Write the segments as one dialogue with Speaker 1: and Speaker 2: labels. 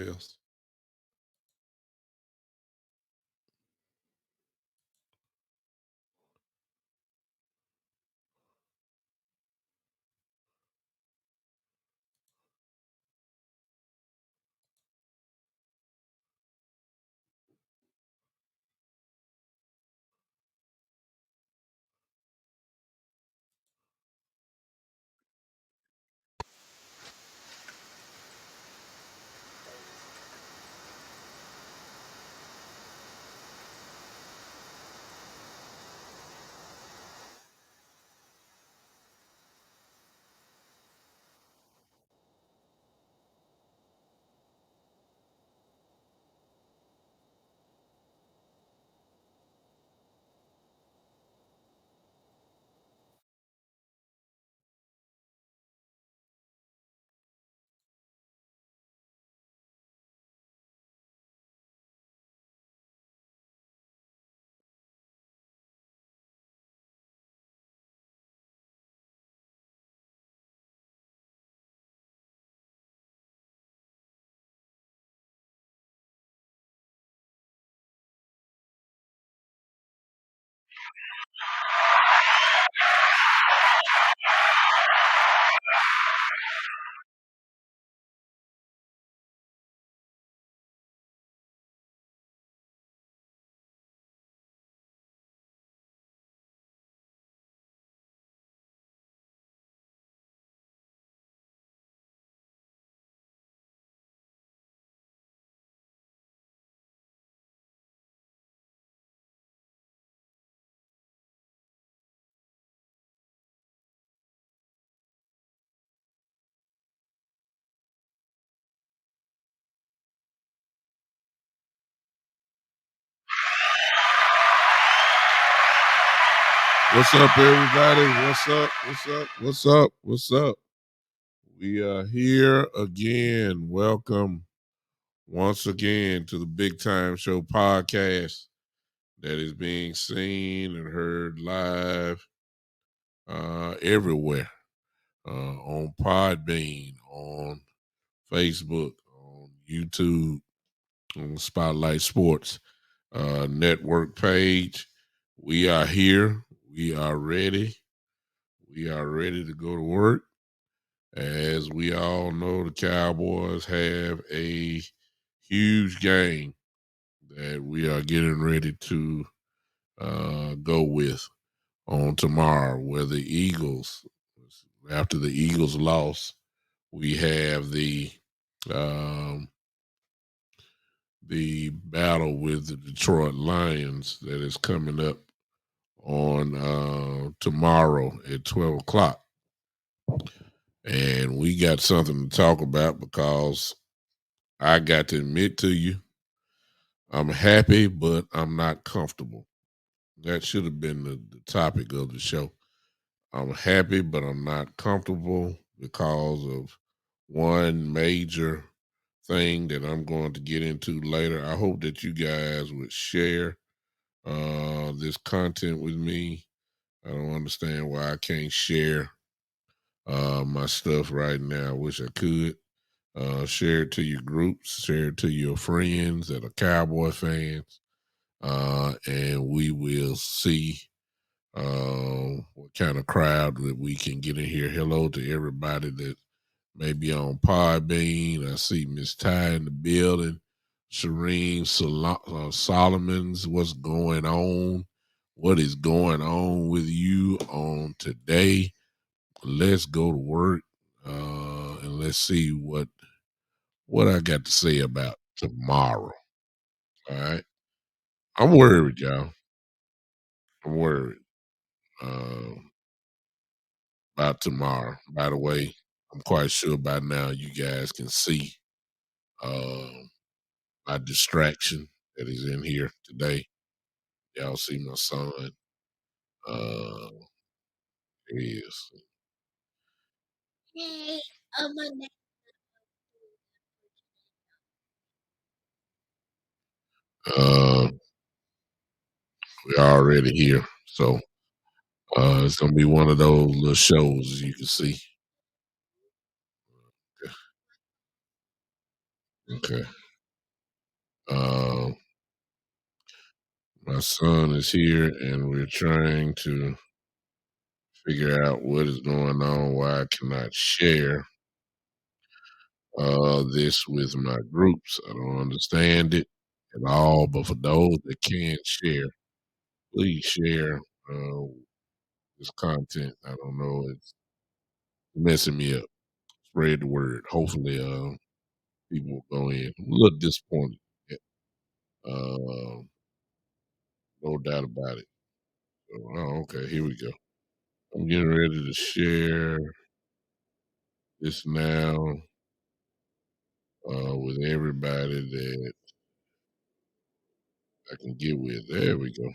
Speaker 1: else. What's up, everybody? What's up? What's up? What's up? What's up? We are here again. Welcome once again to the Big Time Show podcast that is being seen and heard live everywhere on Podbean, on Facebook, on YouTube, on Spotlight Sports network page. We are here. We are ready. We are ready to go to work. As we all know, the Cowboys have a huge game that we are getting ready to go with on tomorrow, where the Eagles, after the Eagles loss, we have um, the battle with the Detroit Lions that is coming up on tomorrow at 12 o'clock. And we got something to talk about because I got to admit to you, I'm happy, but I'm not comfortable. That should have been the topic of the show. I'm happy, but I'm not comfortable because of one major thing that I'm going to get into later. I hope that you guys would share this content with me. I don't understand why I can't share my stuff right now. I wish I could. Share it to your groups, share it to your friends that are Cowboy fans, and we will see what kind of crowd that we can get in here. Hello to everybody that may be on Podbean. I see Miss Ty in the building. Shireen Solomon's, what's going on? What is going on with you on today? Let's go to work and let's see what I got to say about tomorrow. All right. I'm worried, y'all. I'm worried about tomorrow. By the way, I'm quite sure by now you guys can see uh, my distraction that is in here today. Y'all see my son. Uh, he is. Uh, we're already here. So it's going to be one of those little shows, as you can see. Okay. Um, my son is here, and we're trying to figure out what is going on, why I cannot share this with my groups. I don't understand it at all, but for those that can share, please share uh, this content. I don't know, it's messing me up. Spread the word. Hopefully, people will go in. I'm a little disappointed. Yeah. No doubt about it. So, oh, okay, here we go. I'm getting ready to share this now with everybody that I can get with. There we go.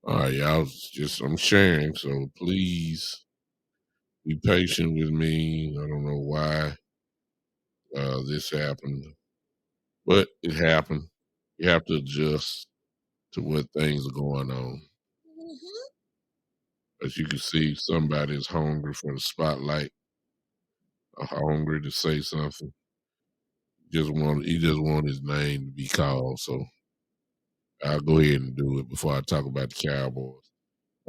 Speaker 1: All right, y'all. I'm sharing, so please be patient with me. I don't know why this happened, but it happened. You have to adjust to what things are going on. As you can see, somebody is hungry for the spotlight, hungry to say something. He just want his name to be called. So I'll go ahead and do it before I talk about the Cowboys.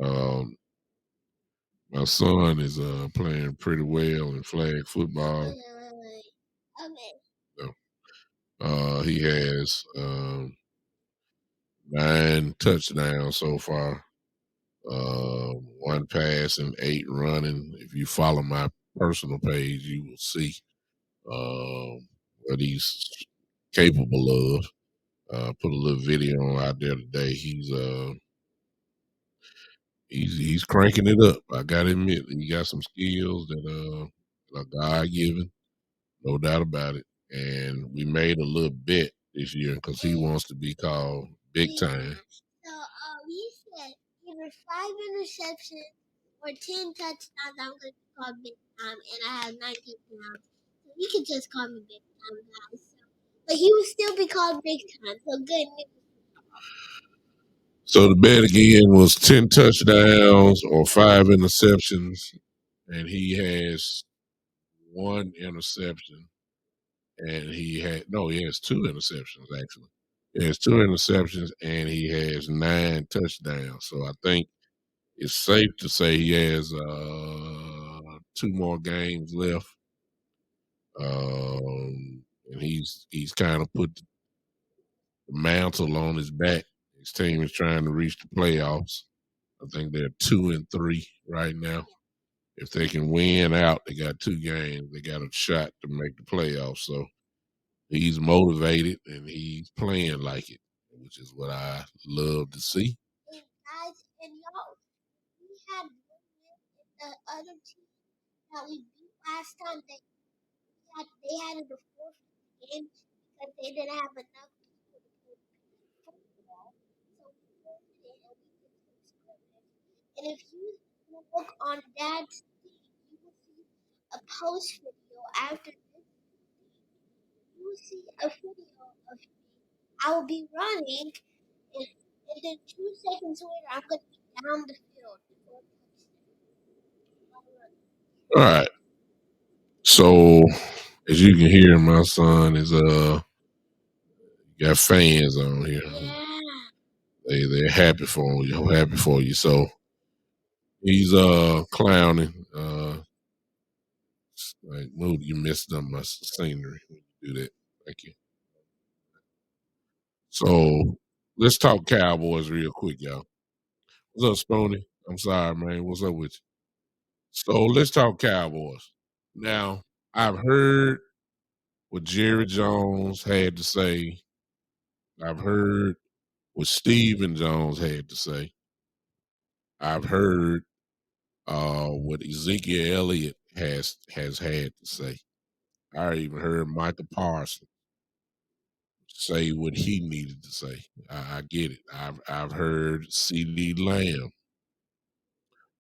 Speaker 1: Um, my son is playing pretty well in flag football. So, he has 9 touchdowns so far. One pass and 8 running. If you follow my personal page, you will see what he's capable of. Put a little video on out there today. He's cranking it up. I gotta admit, he got some skills that are God given, no doubt about it. And we made a little bet this year because he wants to be called big time. So he said either 5 interceptions or 10 touchdowns. I'm going to be called big time, and I have 19 pounds, so you can just call me big time, guys. So, but he will still be called big time. So good news. So the bet again was 10 touchdowns or 5 interceptions, and he has 1 interception, and he has 2 interceptions actually. He has 2 interceptions, and he has 9 touchdowns. So I think it's safe to say he has 2 more games left, and he's kind of put the mantle on his back. His team is trying to reach the playoffs. I think they're 2-3 right now. If they can win out, they got 2 games. They got a shot to make the playoffs. So he's motivated and he's playing like it, which is what I love to see. And guys, and y'all, we had one win in the other team that we beat last time. They had in the fourth game because they didn't have enough people to play football. So we forced it and we did some scrimmage. And if you look on Dad's team, you will see a post video after this. You will see a video of me. I will be running, and then 2 seconds later, I'm going to be down the field. All right. So, as you can hear, my son is got fans on here. Yeah. They're happy for you. I'm happy for you. So he's clowning. Like, move, you messed up my scenery when you do that. Thank you. So let's talk Cowboys real quick, y'all. What's up, Spony? I'm sorry, man. What's up with you? So let's talk Cowboys. Now, I've heard what Jerry Jones had to say. I've heard what Stephen Jones had to say. I've heard what Ezekiel Elliott has had to say. I even heard Michael Parsons say what he needed to say. I get it. I've heard C.D. Lamb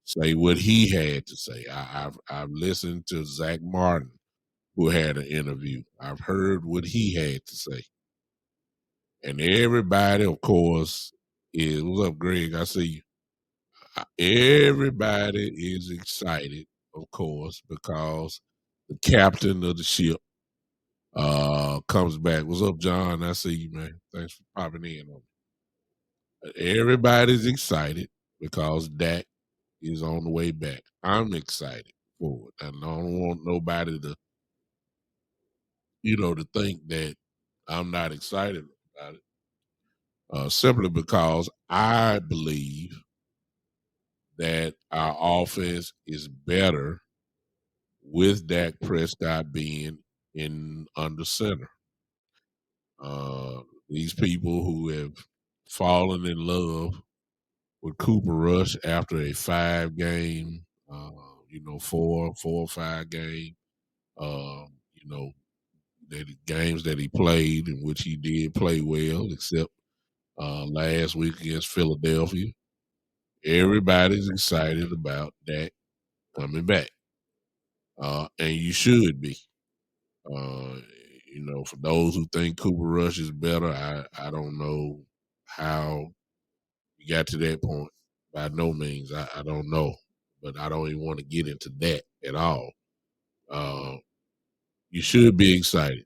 Speaker 1: say what he had to say. I've listened to Zach Martin, who had an interview. I've heard what he had to say. And everybody, of course, is what's up, Greg? I see you. Everybody is excited, of course, because the captain of the ship Comes back. What's up, John? I see you, man. Thanks for popping in on me. Everybody's excited because Dak is on the way back. I'm excited for it. And I don't want nobody to, to think that I'm not excited about it. Simply because I believe that our offense is better with Dak Prescott being in under center. Uh, these people who have fallen in love with Cooper Rush after a 5 game, 4 or 5 game, you know, games that he played in which he did play well, except last week against Philadelphia. Everybody's excited about that coming back, and you should be. Uh, for those who think Cooper Rush is better, I don't know how you got to that point. By no means, I don't know, but I don't even want to get into that at all. Uh, you should be excited.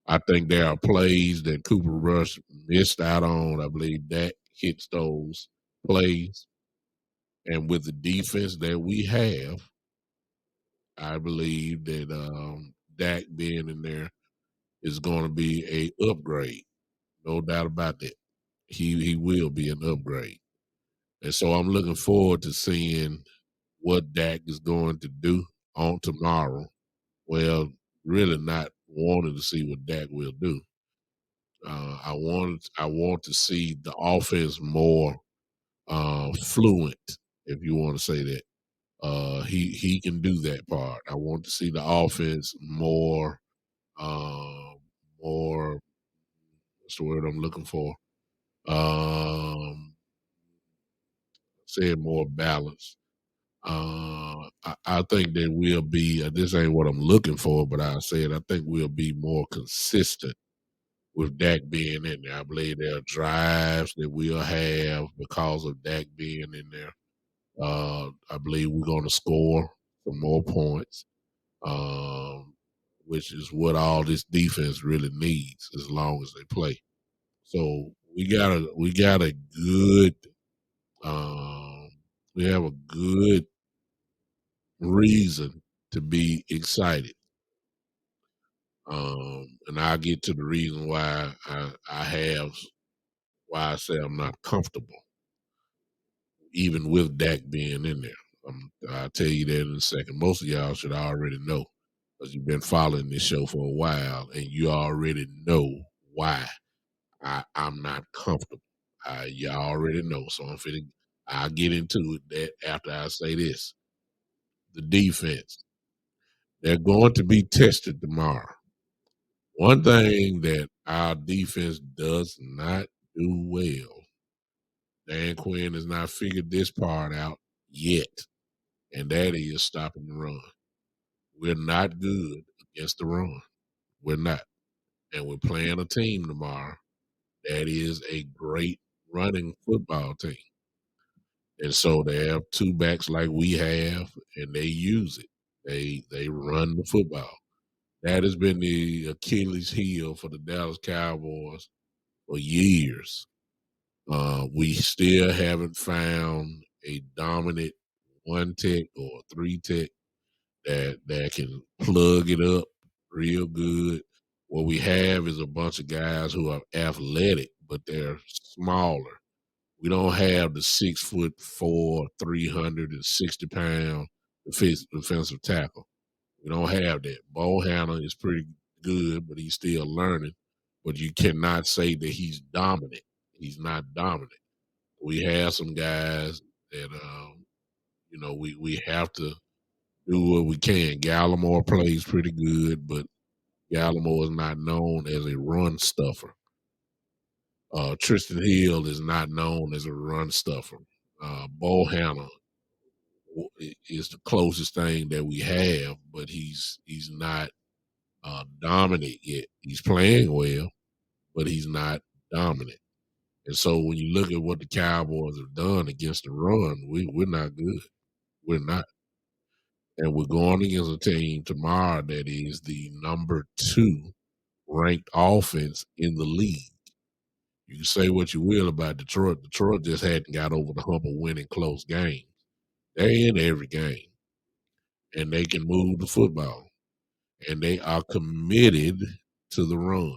Speaker 1: I think there are plays that Cooper Rush missed out on. I believe Dak hits those plays, and with the defense that we have, I believe that Dak being in there is going to be a upgrade. No doubt about that. He will be an upgrade. And so I'm looking forward to seeing what Dak is going to do on tomorrow. Well, really not wanting to see what Dak will do. I want to see the offense more fluent, if you want to say that. He can do that part. I want to see the offense more more what's the word I'm looking for? Say it more balanced. I think that we'll be. This ain't what I'm looking for, but I said I think we'll be more consistent with Dak being in there. I believe there are drives that we'll have because of Dak being in there. I believe we're going to score some more points, um, which is what all this defense really needs as long as they play. So we got a good um, we have a good reason to be excited. And I'll get to the reason why why I say I'm not comfortable, even with Dak being in there. I'll tell you that in a second. Most of y'all should already know because you've been following this show for a while, and you already know why I'm not comfortable. You already know, so I'll get into it that after I say this. The defense, they're going to be tested tomorrow. One thing that our defense does not do well, Dan Quinn has not figured this part out yet, and that is stopping the run. We're not good against the run. We're not. And we're playing a team tomorrow that is a great running football team. And so they have two backs like we have, and they use it. They run the football. That has been the Achilles heel for the Dallas Cowboys for years. We still haven't found a dominant one tech or three tech that can plug it up real good. What we have is a bunch of guys who are athletic, but they're smaller. We don't have the 6'4", 360-pound defensive tackle. We don't have that. Bo Hannah is pretty good, but he's still learning. But you cannot say that he's dominant. He's not dominant. We have some guys that we have to do what we can. Gallimore plays pretty good, but Gallimore is not known as a run stuffer. Tristan Hill is not known as a run stuffer. Bo Hannah is the closest thing that we have, but he's not dominant yet. He's playing well, but he's not dominant. And so when you look at what the Cowboys have done against the run, we're not good. We're not. And we're going against a team tomorrow that is the number 2 ranked offense in the league. You can say what you will about Detroit. Detroit just hadn't got over the hump of winning close games. They're in every game, and they can move the football, and they are committed to the run.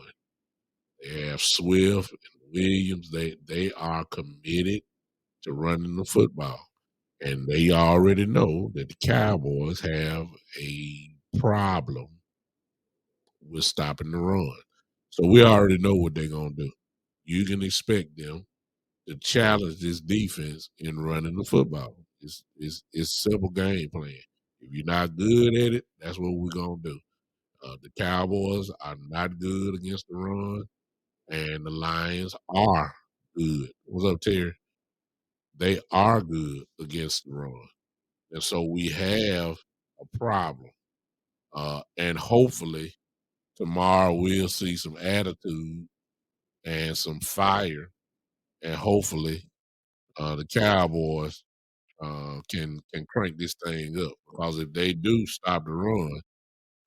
Speaker 1: They have Swift and Williams. They are committed to running the football, and they already know that the Cowboys have a problem with stopping the run. So we already know what they're gonna do. You can expect them to challenge this defense in running the football. It's simple game plan. If you're not good at it, that's what we're gonna do. The Cowboys are not good against the run, and the Lions are good. What's up, Terry? They are good against the run, and so we have a problem. And hopefully tomorrow we'll see some attitude and some fire, and hopefully the Cowboys can crank this thing up. Because if they do stop the run,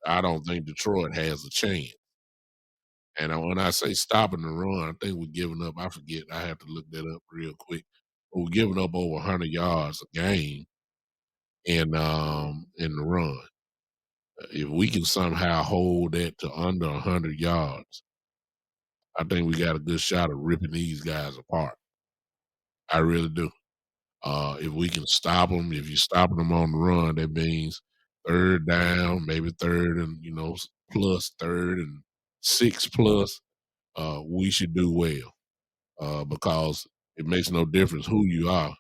Speaker 1: I don't think Detroit has a chance. And when I say stopping the run, I think we're giving up. I forget. I have to look that up real quick. But we're giving up over 100 yards a game in the run. If we can somehow hold that to under 100 yards, I think we got a good shot of ripping these guys apart. I really do. If we can stop them, if you're stopping them on the run, that means third down, maybe third and plus third and 6 plus. We should do well because it makes no difference who you are.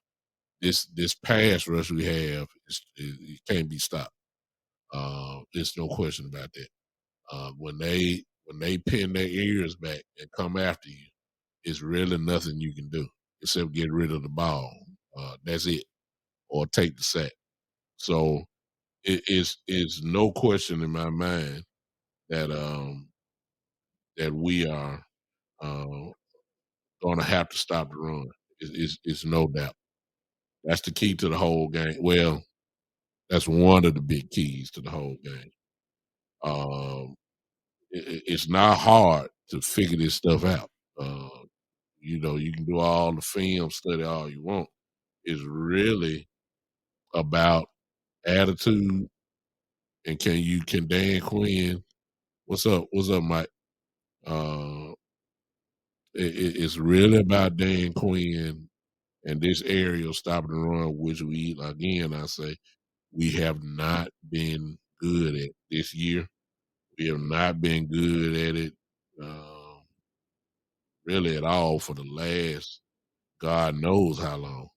Speaker 1: This pass rush we have it can't be stopped. There's no question about that. When they pin their ears back and come after you, it's really nothing you can do except get rid of the ball. That's it, or take the sack. So it's no question in my mind that that we are uh, going to have to stop the run. It's no doubt. That's the key to the whole game. Well, that's one of the big keys to the whole game. Um, it's not hard to figure this stuff out. Uh, you can do all the film study all you want. It's really about attitude and can Dan Quinn. What's up, Mike? Uh, it's really about Dan Quinn and this aerial stopping the run, which we again I say we have not been good at this year. We have not been good at it really at all for the last God knows how long,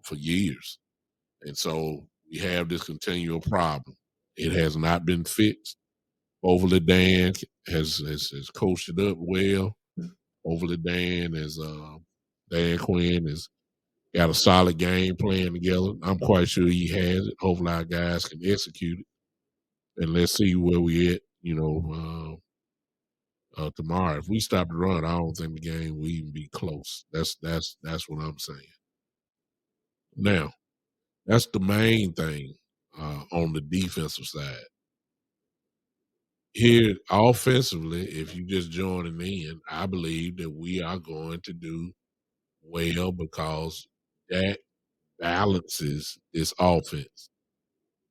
Speaker 1: for years. And so we have this continual problem. It has not been fixed. Overly Dan has coached it up well. Overly Dan Quinn has got a solid game plan together. I'm quite sure he has it. Hopefully our guys can execute it. And let's see where we at, tomorrow. If we stop the run, I don't think the game will even be close. That's what I'm saying. Now, that's the main thing on the defensive side. Here, offensively, if you just joining in, I believe that we are going to do well because that balances this offense.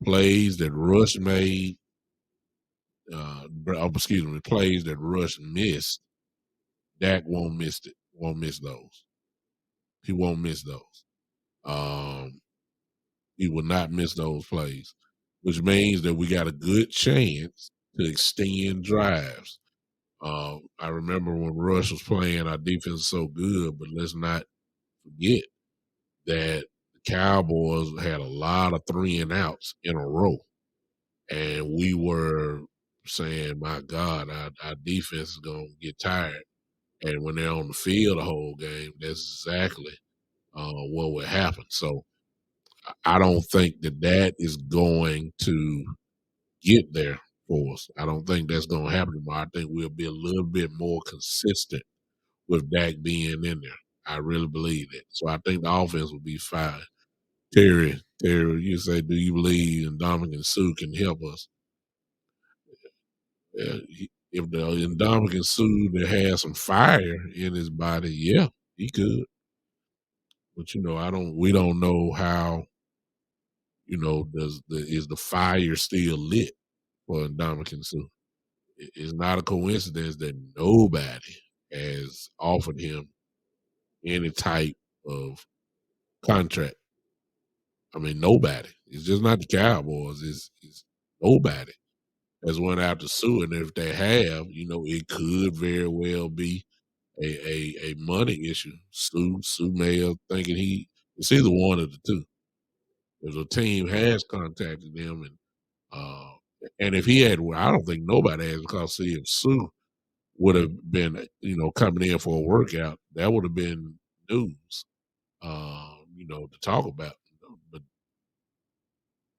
Speaker 1: Plays that Rush made, excuse me, plays that Rush missed, Dak won't miss it. Won't miss those. He won't miss those. Um, he will not miss those plays, which means that we got a good chance to extend drives. I remember when Rush was playing, our defense was so good, but let's not forget that the Cowboys had a lot of 3 and outs in a row. And we were saying, my God, our defense is going to get tired. And when they're on the field the whole game, that's exactly what would happen. So I don't think that is going to get there for us. I don't think that's going to happen tomorrow. I think we'll be a little bit more consistent with Dak being in there. I really believe that. So I think the offense will be fine. Terry, you say, do you believe in Dominic and Sue can help us? If the Indomitian Suit has some fire in his body, yeah, he could. But we don't know how. Is the fire still lit for Indomitian Suit? It's not a coincidence that nobody has offered him any type of contract. I mean, nobody. It's just not the Cowboys. It's nobody has went after Sue, and if they have, it could very well be a money issue. Sue may have thinking it's either one of the two. If a team has contacted them, uh, and if he had, well, I don't think nobody has, because see, if Sue would have been, coming in for a workout, that would have been news, to talk about. But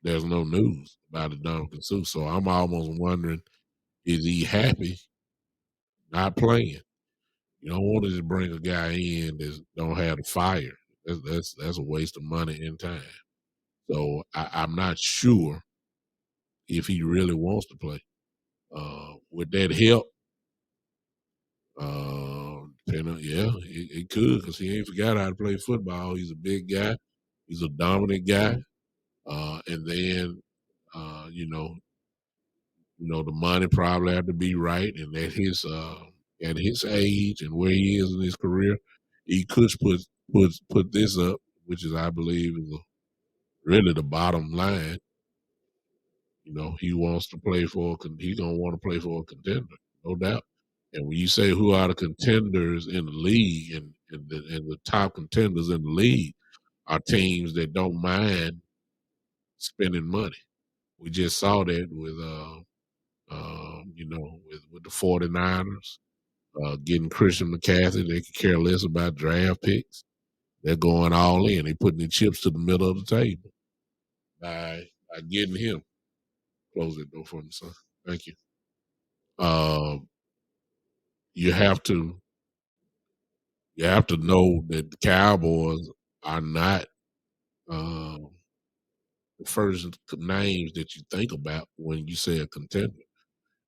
Speaker 1: there's no news about it, Dominican Sue. So I'm almost wondering, is he happy not playing? You don't want to just bring a guy in that don't have the fire. That's a waste of money and time. So I'm not sure if he really wants to play. Would that help? Yeah, it could, because he ain't forgot how to play football. He's a big guy. He's a dominant guy. And then, uh, you know, the money probably had to be right, and at his age and where he is in his career, he could put this up, which is, I believe, is really the bottom line. He wants to play he's gonna want to play for a contender, no doubt. And when you say who are the contenders in the league, and the top contenders in the league are teams that don't mind spending money. We just saw that with the 49ers, getting Christian McCaffrey. They could care less about draft picks. They're going all in. They're putting the chips to the middle of the table by getting him. Close that door for me, son. Thank you. Um, you have to know that the Cowboys are not um, the first names that you think about when you say a contender.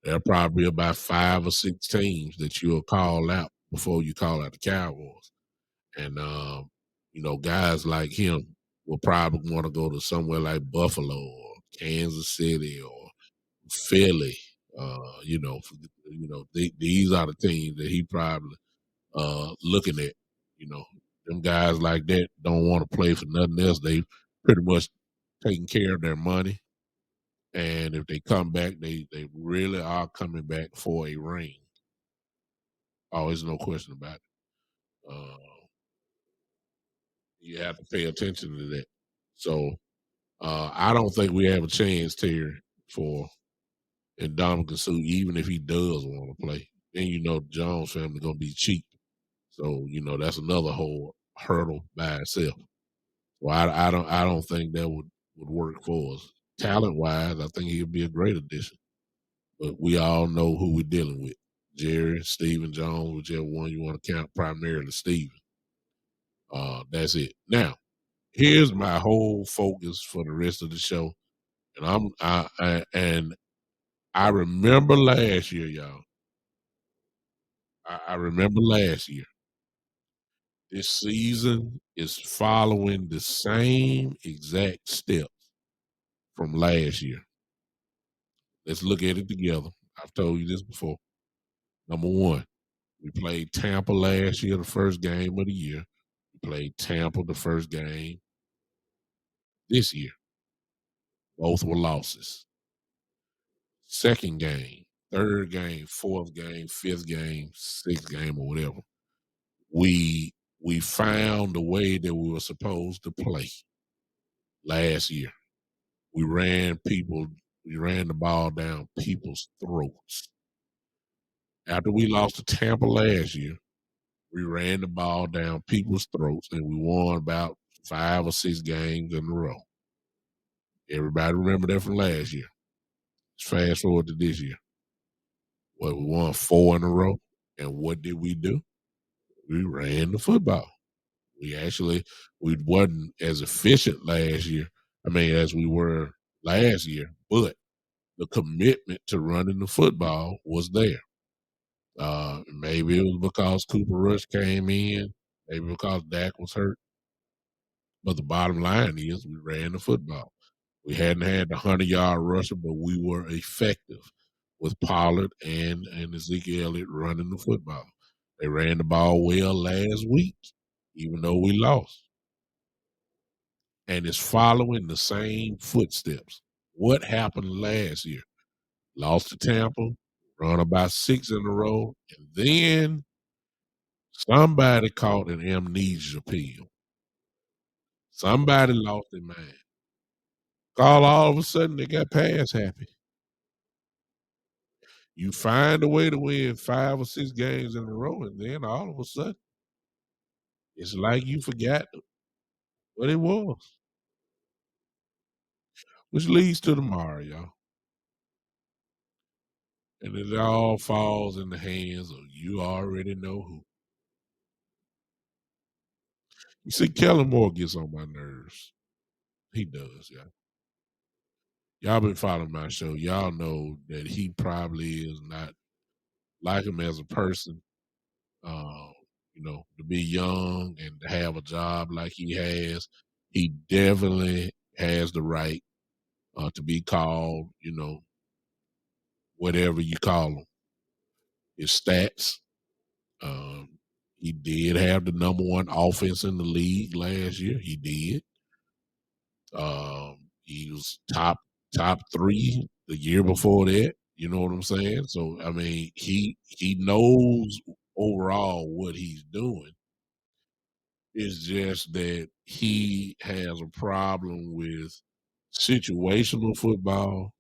Speaker 1: There are probably about 5 or 6 teams that you'll call out before you call out the Cowboys. And guys like him will probably want to go to somewhere like Buffalo or Kansas City or Philly. These are the teams that he probably looking at. Them guys like that don't want to play for nothing else. They pretty much taking care of their money, and if they come back, they really are coming back for a ring. Oh, there's no question about it. You have to pay attention to that. So I don't think we have a chance here for Indomitian Sue, even if he does want to play. Then the Jones family gonna be cheap. So that's another whole hurdle by itself. So I don't think that would work for us. Talent wise, I think he'd be a great addition. But we all know who we're dealing with. Jerry, Stephen Jones, whichever one you want to count, primarily Stephen. That's it. Now, here's my whole focus for the rest of the show. And I remember last year, y'all. I remember last year. This season is following the same exact steps from last year. Let's look at it together. I've told you this before. Number one, we played Tampa last year, the first game of the year. We played Tampa the first game this year. Both were losses. Second game, third game, fourth game, fifth game, sixth game, or whatever. We found the way that we were supposed to play last year. We ran the ball down people's throats. After we lost to Tampa last year, we ran the ball down people's throats, and we won about 5 or 6 games in a row. Everybody remember that from last year. Let's fast forward to this year. Well, we won 4 in a row, and what did we do? We ran the football. We wasn't as efficient last year. As we were last year, but the commitment to running the football was there. Maybe it was because Cooper Rush came in, maybe because Dak was hurt. But the bottom line is we ran the football. We hadn't had the 100-yard rusher, but we were effective with Pollard and Ezekiel Elliott running the football. They ran the ball well last week, even though we lost. And it's following the same footsteps. What happened last year? Lost to Tampa, run about 6 in a row, and then somebody caught an amnesia pill. Somebody lost their mind. All of a sudden they got pass happy. You find a way to win 5 or 6 games in a row, and then all of a sudden, it's like you forgot what it was. Which leads to tomorrow, y'all. And it all falls in the hands of you already know who. You see, Kellen Moore gets on my nerves. He does, yeah. Y'all been following my show. Y'all know that he probably is not like him as a person. Uh, to be young and to have a job like he has, he definitely has the right to be called, whatever you call him. His stats. Um, he did have the number one offense in the league last year. He did. He was top three the year before that. You know what I'm saying? So I mean, he knows overall what he's doing. It's just that he has a problem with situational football.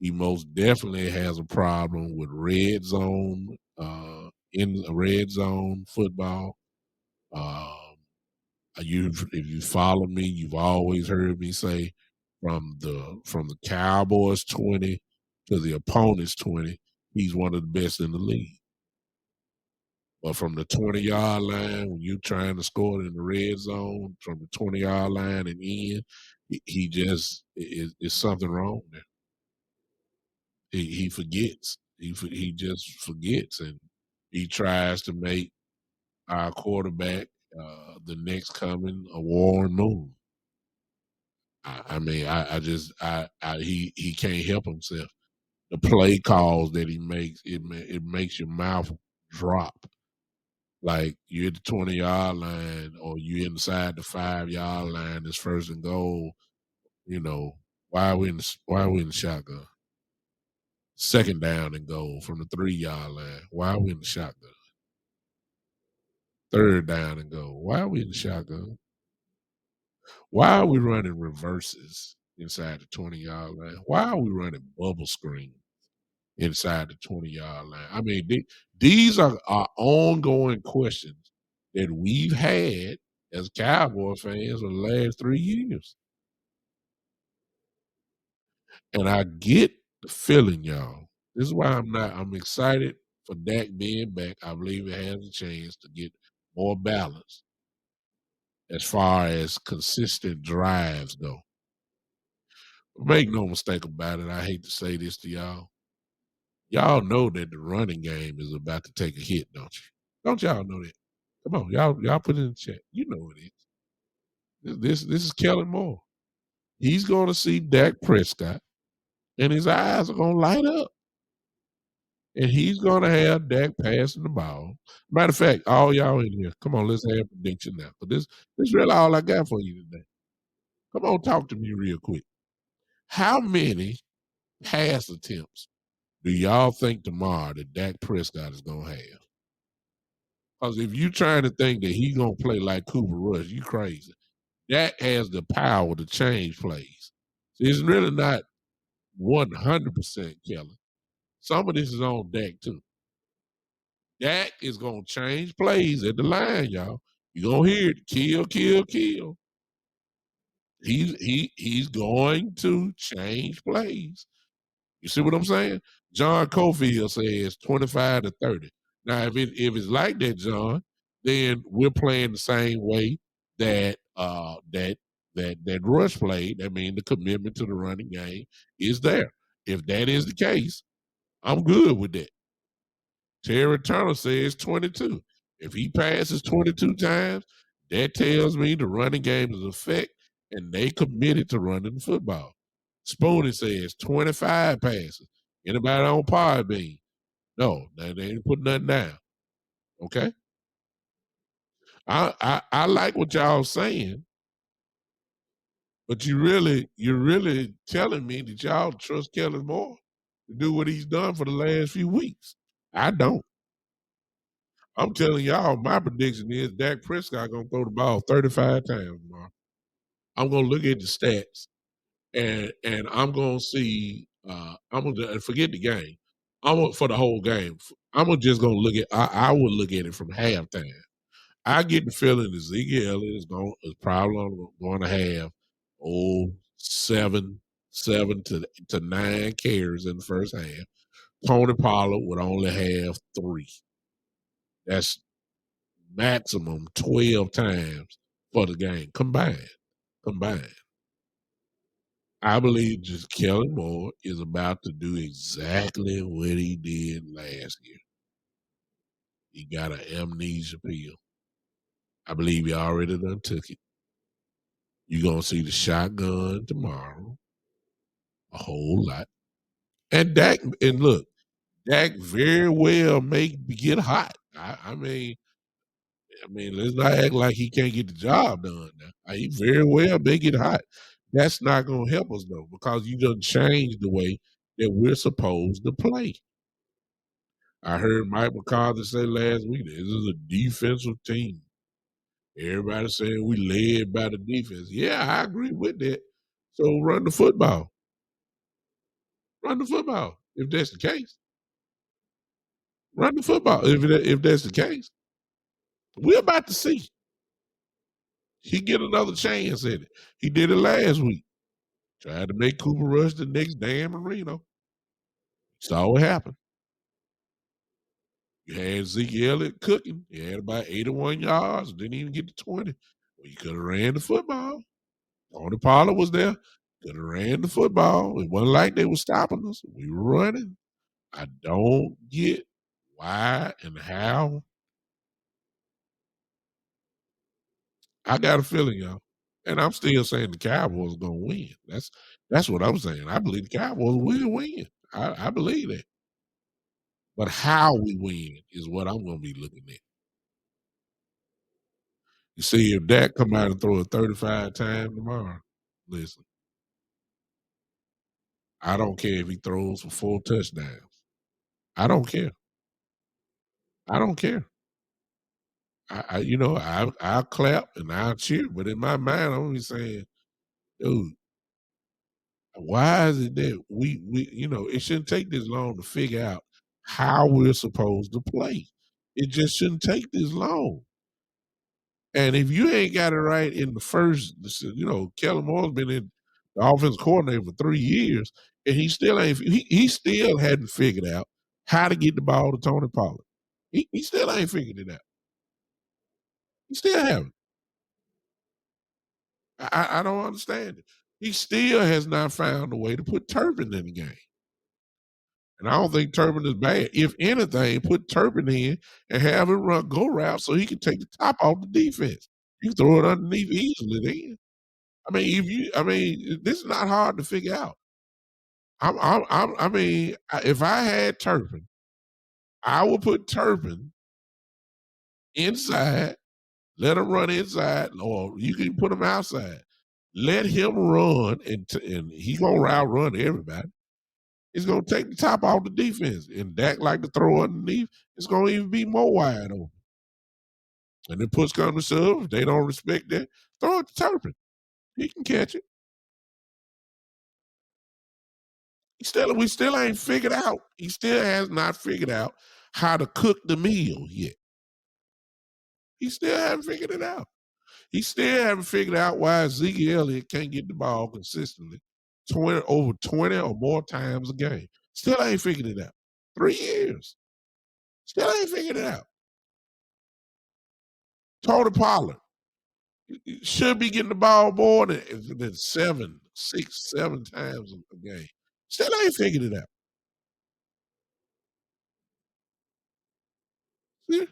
Speaker 1: He most definitely has a problem with red zone, in red zone football. Um, if you follow me, you've always heard me say from the Cowboys 20 to the opponent's 20, he's one of the best in the league. But from the 20-yard line, when you're trying to score in the red zone, from the 20-yard line and in, he just is something wrong there. He forgets. He just forgets, and he tries to make our quarterback the next coming of Warren Moon. I mean, he can't help himself. The play calls that he makes, it makes your mouth drop. Like you're at the 20-yard line or you inside the 5-yard line, it's first and goal. Why are we in the shotgun? Second down and goal from the 3-yard line. Why are we in the shotgun? Third down and goal. Why are we in the shotgun? Why are we running reverses inside the 20-yard line? Why are we running bubble screen inside the 20-yard line? I mean, these are our ongoing questions that we've had as Cowboy fans for the last 3 years. And I get the feeling, y'all. This is why I'm excited for Dak being back. I believe it has a chance to get more balance as far as consistent drives go. Make no mistake about it. I hate to say this to y'all. Y'all know that the running game is about to take a hit, don't you? Don't y'all know that? Come on, y'all put it in the chat. You know it is. This is Kellen Moore. He's going to see Dak Prescott, and his eyes are going to light up, and he's going to have Dak passing the ball. Matter of fact, all y'all in here, come on, let's have a prediction now. But this is really all I got for you today. Come on, talk to me real quick. How many pass attempts do y'all think tomorrow that Dak Prescott is going to have? Because if you trying to think that he's going to play like Cooper Rush, you crazy. Dak has the power to change plays. So it's really not 100% Kellen. Some of this is on Dak too. Dak is going to change plays at the line, y'all. You're going to hear it. Kill, kill, kill. He's going to change plays. You see what I'm saying? John Cofield says 25 to 30. Now, if it's like that, John, then we're playing the same way that Rush played. I mean, the commitment to the running game is there. If that is the case, I'm good with that. Terry Turner says 22. If he passes 22 times, that tells me the running game is effect and they committed to running the football. Spoonie says 25 passes. Anybody on Podbean? No, they ain't put nothing down. Okay. I like what y'all saying, but you're really telling me that y'all trust Kellen Moore to do what he's done for the last few weeks. I don't. I'm telling y'all, my prediction is Dak Prescott gonna throw the ball 35 times tomorrow. I'm gonna look at the stats and I'm gonna see. I'm gonna forget the game. I'm gonna, for the whole game. Just gonna look at. I would look at it from halftime. I get the feeling that Zeke Elliott is probably going to have seven to nine carries in the first half. Tony Pollard would only have three. That's maximum 12 times for the game combined. Combined. I believe just Kellen Moore is about to do exactly what he did last year. He got an amnesia pill. I believe he already done took it. You're going to see the shotgun tomorrow a whole lot. And Dak, and look, Dak very well may get hot. I mean, let's not act like he can't get the job done now. He very well may get hot. That's not going to help us, though, because you done changed the way that we're supposed to play. I heard Mike McCarthy say last week, this is a defensive team. Everybody saying we led by the defense. Yeah, I agree with that. So run the football. Run the football. If that's the case, run the football. If that's the case, we're about to see. He get another chance at it. He did it last week. Tried to make Cooper Rush the next Dan Marino. Saw what happened. You had Zeke Elliott cooking. He had about 81 yards. Didn't even get to 20. Well, you could have ran the football. Tony Pollard was there. Could have ran the football. It wasn't like they were stopping us. We were running. I don't get why and how. I got a feeling, y'all. And I'm still saying the Cowboys are gonna win. That's what I'm saying. I believe the Cowboys will win. I believe that. But how we win is what I'm gonna be looking at. You see, if Dak come out and throw it 35 times tomorrow, listen, I don't care if he throws for 4 touchdowns. I don't care. I don't care. I'll clap and I'll cheer, but in my mind, I'm only saying, dude, why is it that it shouldn't take this long to figure out how we're supposed to play. It just shouldn't take this long. And if you ain't got it right in the first, Kellen Moore's been in the offense coordinator for 3 years, and he still ain't. He still hadn't figured out how to get the ball to Tony Pollard. He still ain't figured it out. He still haven't. I don't understand it. He still has not found a way to put Turpin in the game. And I don't think Turpin is bad. If anything, put Turpin in and have him run go route so he can take the top off the defense. You can throw it underneath easily then. This is not hard to figure out. If I had Turpin, I would put Turpin inside, let him run inside, or you can put him outside. Let him run, and he's gonna outrun everybody. He's gonna take the top off the defense, and Dak like to throw underneath. It's gonna even be more wide open. And then push come to shove, if they don't respect that, throw it to Turpin. He can catch it. We still ain't figured out. He still has not figured out how to cook the meal yet. He still haven't figured it out. He still haven't figured out why Zeke Elliott can't get the ball consistently 20 or more times a game. Still ain't figured it out. 3 years. Still ain't figured it out. Tony Pollard should be getting the ball more than 6, 7 times a game. Still ain't figured it out. See,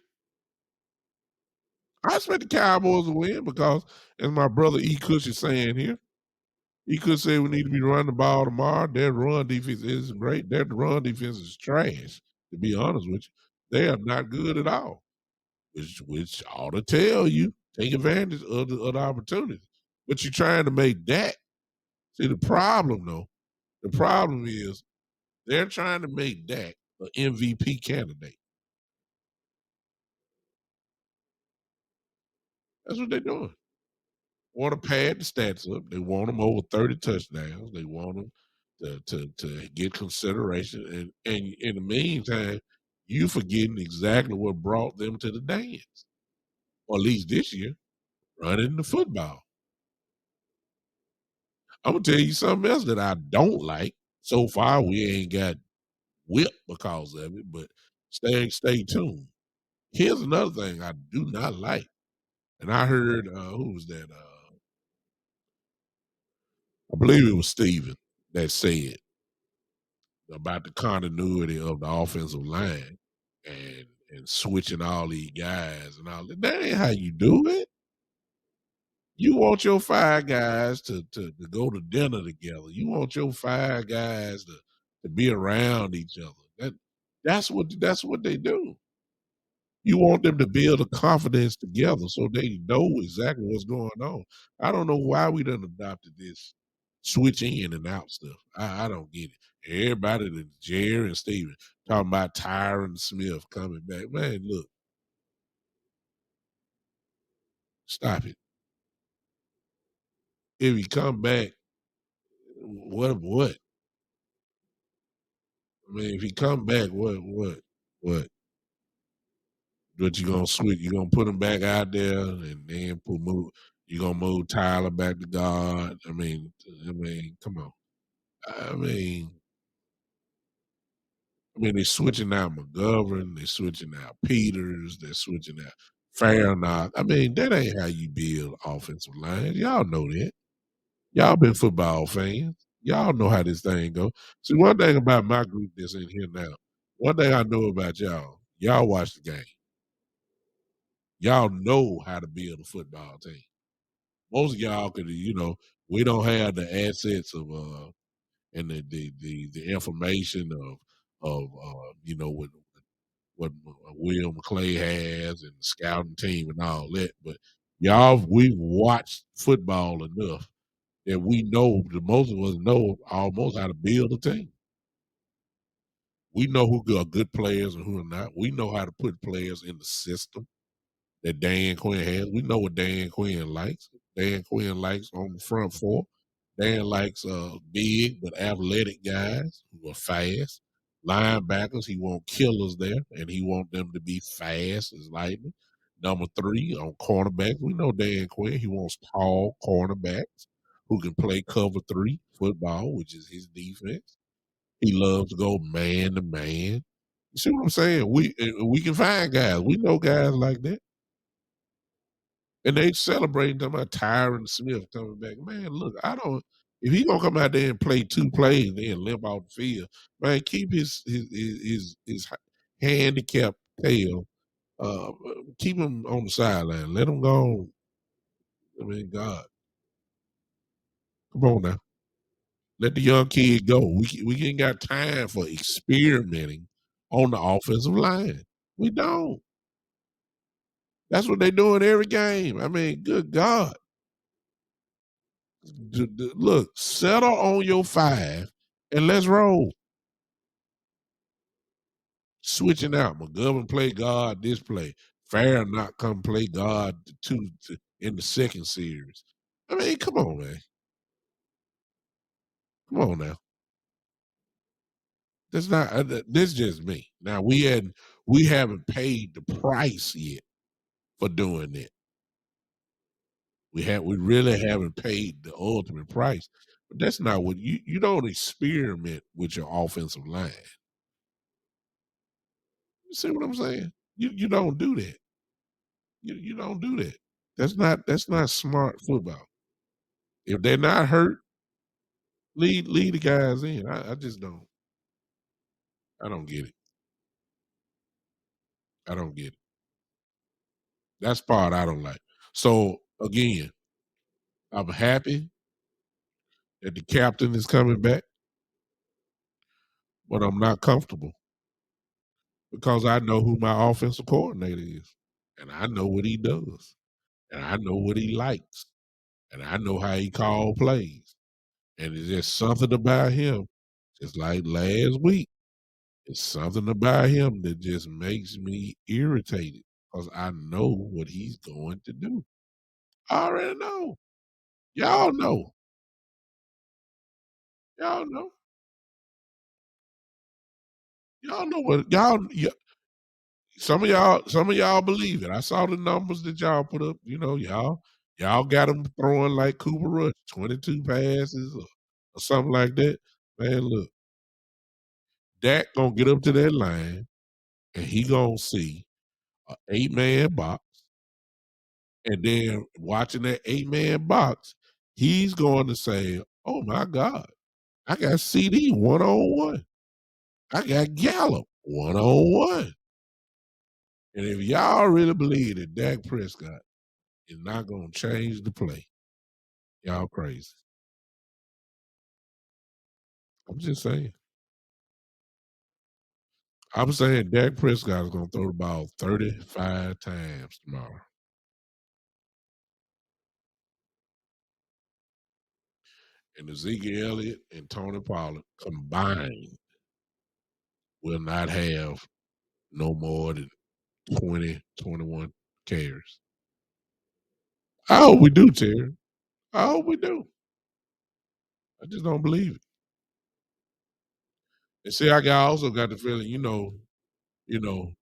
Speaker 1: I expect the Cowboys to win because, as my brother E. Cush is saying here, he could say we need to be running the ball tomorrow. Their run defense is great. Their run defense is trash, to be honest with you. They are not good at all, which ought to tell you take advantage of the opportunity. But you're trying to make that. See, the problem is they're trying to make Dak an MVP candidate. That's what they're doing. Want to pad the stats up. They want them over 30 touchdowns. They want them to get consideration. And in the meantime, you forgetting exactly what brought them to the dance, or at least this year, running the football. I'm gonna tell you something else that I don't like. So far, we ain't got whipped because of it, but stay tuned. Here's another thing I do not like, and I heard who was that? I believe it was Steven that said about the continuity of the offensive line and switching all these guys and all that. That ain't how you do it. You want your five guys to go to dinner together. You want your five guys to be around each other. That's what they do. You want them to build a confidence together so they know exactly what's going on. I don't know why we done adopted this switch in and out stuff. I don't get it. Everybody, the Jerry and Steven, talking about Tyron Smith coming back. Man, look, stop it. If he come back, what? I mean, if he come back, what? What you gonna switch? You gonna put him back out there and then you gonna move Tyler back to guard? I mean, come on. I mean, they're switching out McGovern, they're switching out Peters, they're switching out Farnock. I mean, that ain't how you build offensive lines. Y'all know that. Y'all been football fans. Y'all know how this thing go. See, one thing about my group that's in here now, one thing I know about y'all watch the game. Y'all know how to build a football team. Most of y'all could, we don't have the assets of and the information of what Will McClay has and the scouting team and all that. But we've watched football enough that we know, the most of us know almost how to build a team. We know who are good players and who are not. We know how to put players in the system that Dan Quinn has. We know what Dan Quinn likes. Dan Quinn likes on the front four. Dan likes big but athletic guys who are fast. Linebackers, he want killers there, and he want them to be fast as lightning. Number three on cornerbacks, we know Dan Quinn. He wants tall cornerbacks who can play cover three football, which is his defense. He loves to go man to man. You see what I'm saying? We can find guys. We know guys like that. And they celebrating talking about Tyron Smith coming back. Man, look, I don't. If he gonna come out there and play two plays and then limp off the field, man, keep his handicapped tail. Keep him on the sideline. Let him go. I mean, God, come on now. Let the young kid go. We ain't got time for experimenting on the offensive line. We don't. That's what they do in every game. I mean, good God. Look, settle on your five and let's roll. Switching out. McGovern play guard this play. Fair not come play guard in the second series. I mean, come on, man. Come on now. That's not. This is just me. Now we haven't paid the price yet for doing that. We really haven't paid the ultimate price. But that's not what you don't experiment with your offensive line. You see what I'm saying? You don't do that. You don't do that. That's not smart football. If they're not hurt, lead the guys in. I just don't. I don't get it. I don't get it. That's part I don't like. So again, I'm happy that the captain is coming back, but I'm not comfortable because I know who my offensive coordinator is, and I know what he does, and I know what he likes, and I know how he call plays, and it's just something about him, just like last week. It's something about him that just makes me irritated because I know what he's going to do. I already know. Y'all know. Y'all know. Y'all know what some of y'all believe it. I saw the numbers that y'all put up. Y'all got him throwing like Cooper Rush, 22 passes or something like that. Man, look, Dak gonna get up to that line and he gonna see an 8-man box. And then watching that 8-man box, he's going to say, "Oh my God, I got CD 1-on-1. I got Gallup 1-on-1." And if y'all really believe that Dak Prescott is not going to change the play, y'all crazy. I'm just saying. I'm saying Dak Prescott is going to throw the ball 35 times tomorrow. And Ezekiel Elliott and Tony Pollard combined will not have no more than 20, 21 carries. I hope we do, Terry. I hope we do. I just don't believe it. And see, also got the feeling, you know,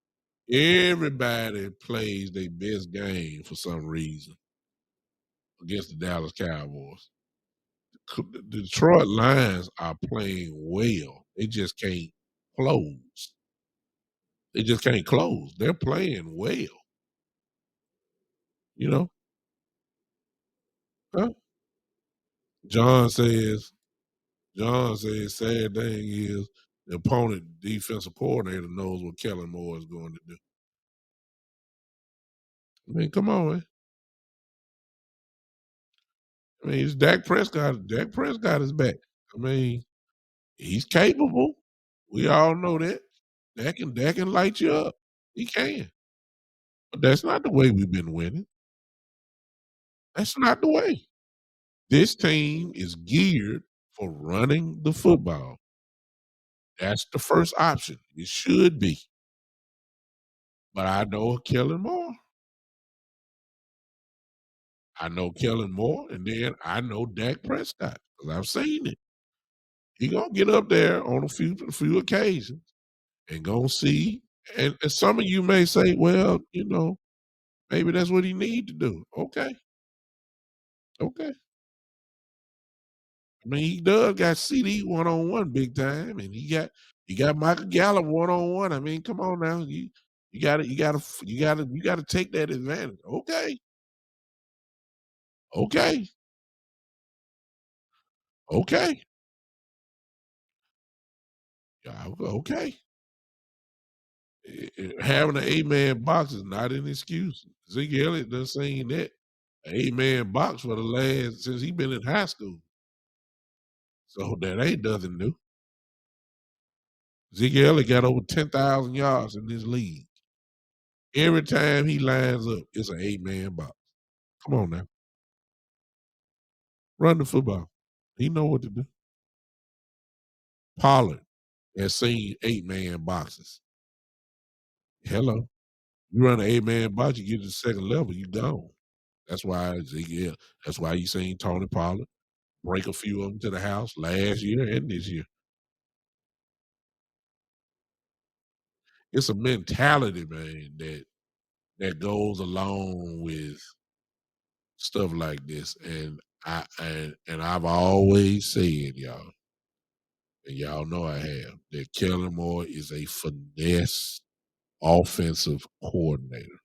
Speaker 1: everybody plays their best game for some reason against the Dallas Cowboys. The Detroit Lions are playing well. They just can't close. They just can't close. They're playing well. You know? Huh? John says, sad thing is the opponent defensive coordinator knows what Kellen Moore is going to do. I mean, come on, man. I mean, it's Dak Prescott. Dak Prescott is back. I mean, he's capable. We all know that. Dak can light you up. He can. But that's not the way we've been winning. That's not the way. This team is geared for running the football. That's the first option. It should be. But I know Kellen Moore. I know Kellen Moore, and then I know Dak Prescott because I've seen it. He gonna get up there on a few occasions and gonna see. And some of you may say, well, maybe that's what he need to do. Okay, okay. I mean, he does got CD 1-on-1 big time, and he got Michael Gallup 1-on-1. I mean, come on now, you gotta take that advantage. Okay, okay, okay, yeah, okay. Having an 8-man box is not an excuse. Zeke Elliott done seen that 8-man box for the last since he been in high school. So that ain't nothing new. Zeke Elliott got over 10,000 yards in this league. Every time he lines up, it's an 8-man box. Come on now. Run the football. He know what to do. Pollard has seen 8-man boxes. Hello. You run an 8-man box, you get to the second level, you gone. That's why Ezekiel, that's why you seen Tony Pollard break a few of them to the house last year and this year. It's a mentality, man, that goes along with stuff like this. And I've always said, y'all, and y'all know I have, that Kellen Moore is a finesse offensive coordinator.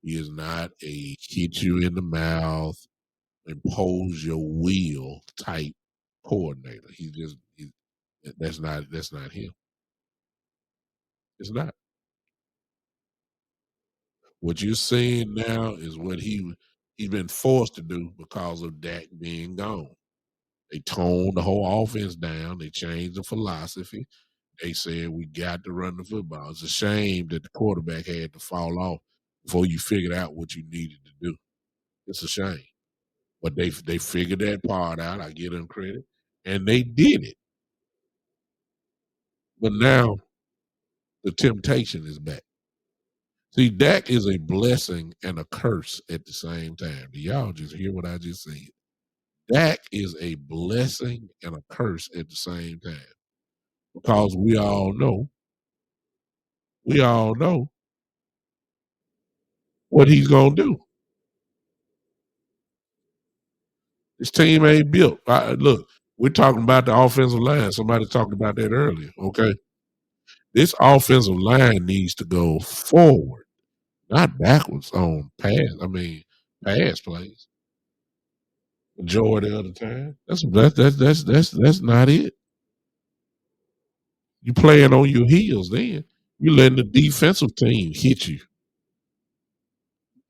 Speaker 1: He is not a hit you in the mouth, impose your will type coordinator. That's not him. It's not. What you're seeing now is what he's been forced to do because of Dak being gone. They toned the whole offense down. They changed the philosophy. They said we got to run the football. It's a shame that the quarterback had to fall off before you figured out what you needed to do. It's a shame, but they figured that part out. I give them credit, and they did it. But now the temptation is back. See, Dak is a blessing and a curse at the same time. Do y'all just hear what I just said? Dak is a blessing and a curse at the same time because we all know what he's gonna do. His team ain't built. Look, we're talking about the offensive line. Somebody talked about that earlier. Okay, this offensive line needs to go forward, not backwards on pass. I mean, pass plays. Majority of the time, that's not it. You playing on your heels then. You letting the defensive team hit you.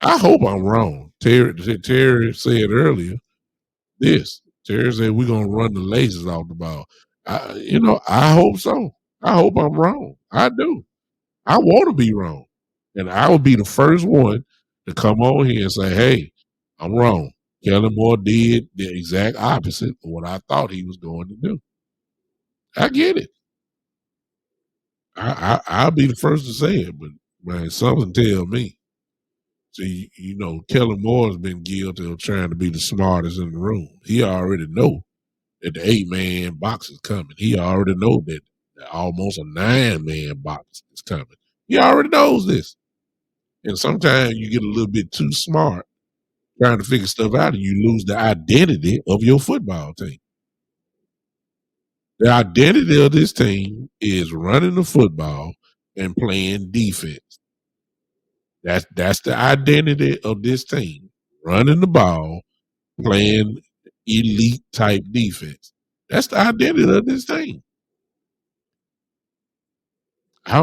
Speaker 1: I hope I'm wrong. Terry said earlier this. Terry said we're gonna run the lasers off the ball. I hope so. I hope I'm wrong. I do. I want to be wrong, and I will be the first one to come on here and say, "Hey, I'm wrong." Kellen Moore did the exact opposite of what I thought he was going to do. I get it. I'll be the first to say it, but man, something tell me. See, Kellen Moore has been guilty of trying to be the smartest in the room. He already know that the 8-man box is coming. He already know that almost a 9-man box is coming. He already knows this. And sometimes you get a little bit too smart trying to figure stuff out and you lose the identity of your football team. The identity of this team is running the football and playing defense. That's the identity of this team. Running the ball, playing elite type defense. That's the identity of this team. I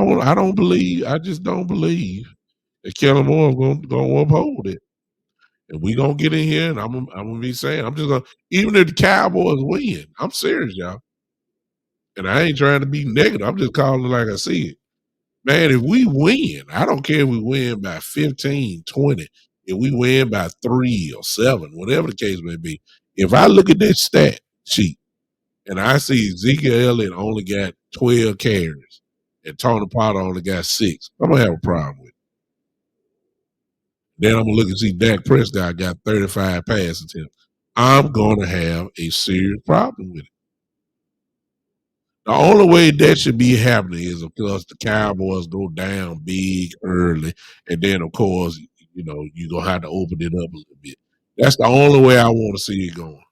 Speaker 1: just don't believe that Kellen Moore is gonna uphold it. And we gonna get in here and I'm gonna be saying, I'm just gonna even if the Cowboys win, I'm serious, y'all. And I ain't trying to be negative. I'm just calling it like I see it. Man, if we win, I don't care if we win by 15, 20, if we win by 3 or 7, whatever the case may be. If I look at that stat sheet and I see Ezekiel Elliott only got 12 carries and Tony Pollard only got 6, I'm gonna have a problem with it. Then I'm gonna look and see Dak Prescott got 35 pass attempts. I'm gonna have a serious problem with it. The only way that should be happening is because the Cowboys go down big early, and then of course, you're gonna have to open it up a little bit. That's the only way I want to see it going.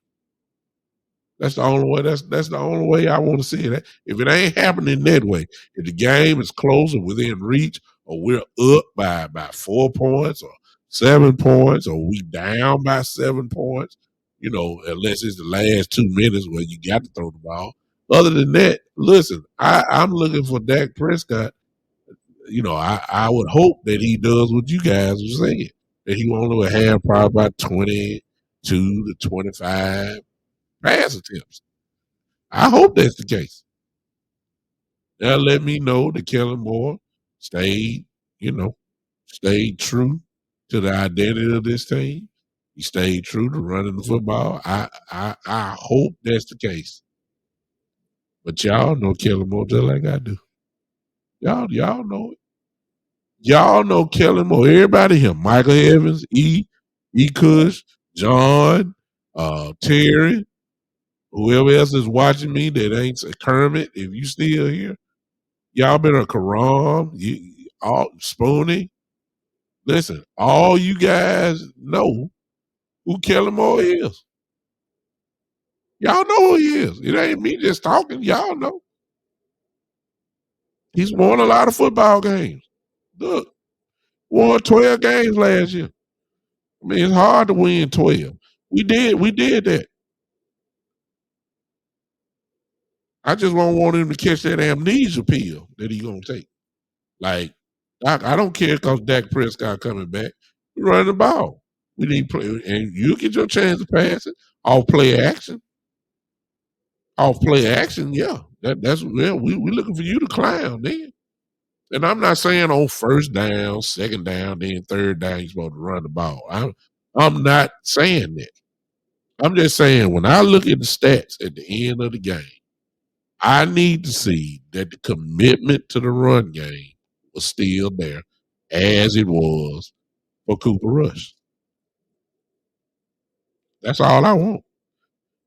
Speaker 1: That's the only way. That's the only way I want to see it. If it ain't happening that way, if the game is closer within reach, or we're up by 4 points or 7 points, or we down by 7 points, unless it's the last 2 minutes where you got to throw the ball. Other than that, listen, I'm looking for Dak Prescott. I would hope that he does what you guys were saying, that he only have probably about 22 to 25 pass attempts. I hope that's the case. That let me know that Kellen Moore stayed, stayed true to the identity of this team. He stayed true to running the football. I hope that's the case. But y'all know Kellen Moore just like I do. Y'all know it. Y'all know Kellen Moore. Everybody here. Michael Evans, Kush, John, Terry, whoever else is watching me that ain't Kermit, if you still here. Y'all been a Karam, all Spoonie. Listen, all you guys know who Kellen Moore is. Y'all know who he is. It ain't me just talking. Y'all know. He's won a lot of football games. Look, won 12 games last year. I mean, it's hard to win 12. We did that. I just don't want him to catch that amnesia pill that he gonna take. Like, I don't care because Dak Prescott coming back. We run the ball. We need play, and you get your chance to pass it. Off play action, off play action. Yeah, that's yeah. We looking for you to clown, then. And I'm not saying on first down, second down, then third down you're supposed to run the ball. I'm not saying that. I'm just saying when I look at the stats at the end of the game, I need to see that the commitment to the run game was still there as it was for Cooper Rush. That's all I want.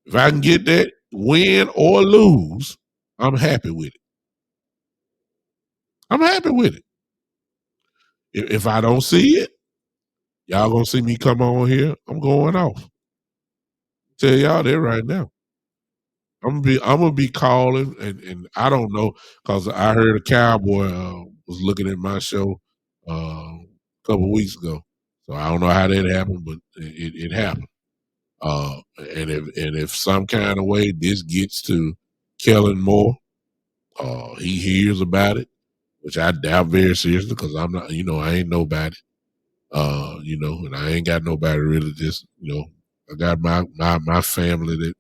Speaker 1: If I can get that win or lose, I'm happy with it. I'm happy with it. If I don't see it, y'all gonna see me come on here. I'm going off. Tell y'all that right now. I'm gonna be calling, and I don't know because I heard a cowboy was looking at my show a couple weeks ago, so I don't know how that happened, but it happened. And if some kind of way this gets to Kellen Moore, he hears about it, which I doubt very seriously because I'm not, I ain't nobody, and I ain't got nobody really. Just, I got my family that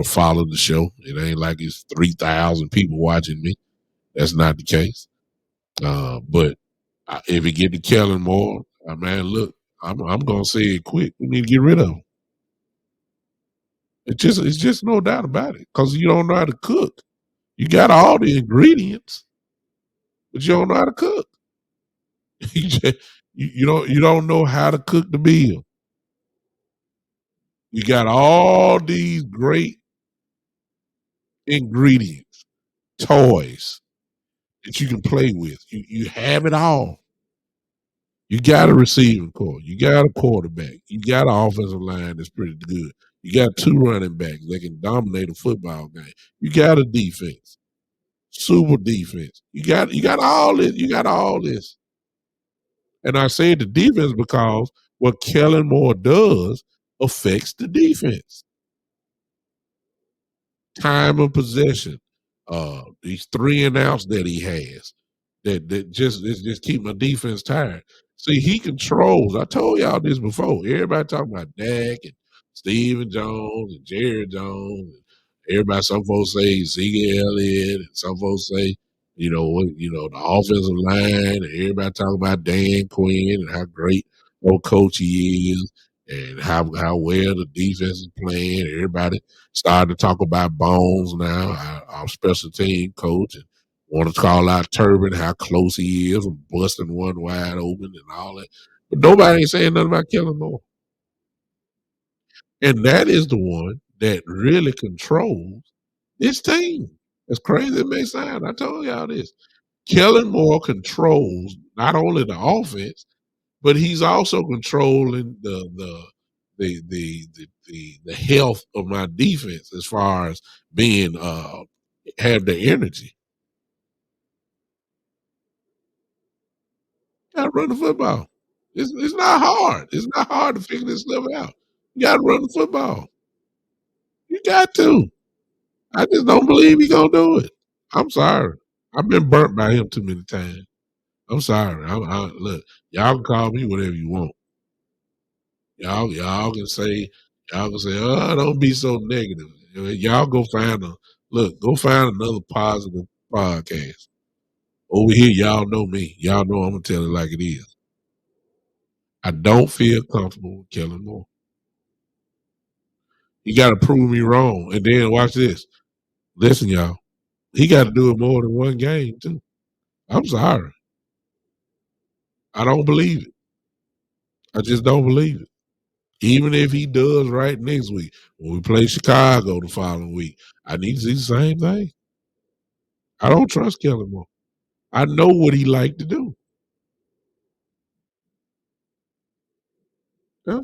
Speaker 1: follow the show. It ain't like it's 3,000 people watching me. That's not the case. But if it get to Kellen Moore, man, look, I'm gonna say it quick. We need to get rid of him. It's just no doubt about it because you don't know how to cook. You got all the ingredients, but you don't know how to cook. you, just, you don't know how to cook the meal. You got all these great ingredients, toys that you can play with. You have it all. You got a receiving core. You got a quarterback. You got an offensive line that's pretty good. You got two running backs that can dominate a football game. You got a defense, super defense. You got all this. You got all this. And I say the defense because what Kellen Moore does affects the defense. Time of possession, these 3 and outs that he has, that just keep my defense tired. See, he controls. I told y'all this before. Everybody talking about Dak and Steven Jones and Jerry Jones. And everybody, some folks say Zeke Elliott, and some folks say, the offensive line. And everybody talking about Dan Quinn and how great old coach he is, and how well the defense is playing. Everybody starting to talk about Bones now, our special team coach, and want to call out Turbin, how close he is from busting one wide open and all that. But nobody ain't saying nothing about Kellen Moore. And that is the one that really controls this team. As crazy as it may sound, I told y'all this. Kellen Moore controls not only the offense, but he's also controlling the health of my defense as far as being have the energy. Gotta run the football. It's not hard. It's not hard to figure this stuff out. You gotta run the football. You got to. I just don't believe he gonna do it. I'm sorry. I've been burnt by him too many times. I'm sorry. Look, y'all can call me whatever you want. Y'all can say, oh, don't be so negative. Y'all go find go find another positive podcast. Over here, y'all know me. Y'all know I'm gonna tell it like it is. I don't feel comfortable with Kellen Moore. He got to prove me wrong. And then watch this. Listen, y'all. He got to do it more than one game too. I'm sorry. I don't believe it. I just don't believe it. Even if he does right next week, when we play Chicago the following week, I need to see the same thing. I don't trust Kellen Moore. I know what he like to do. Yeah.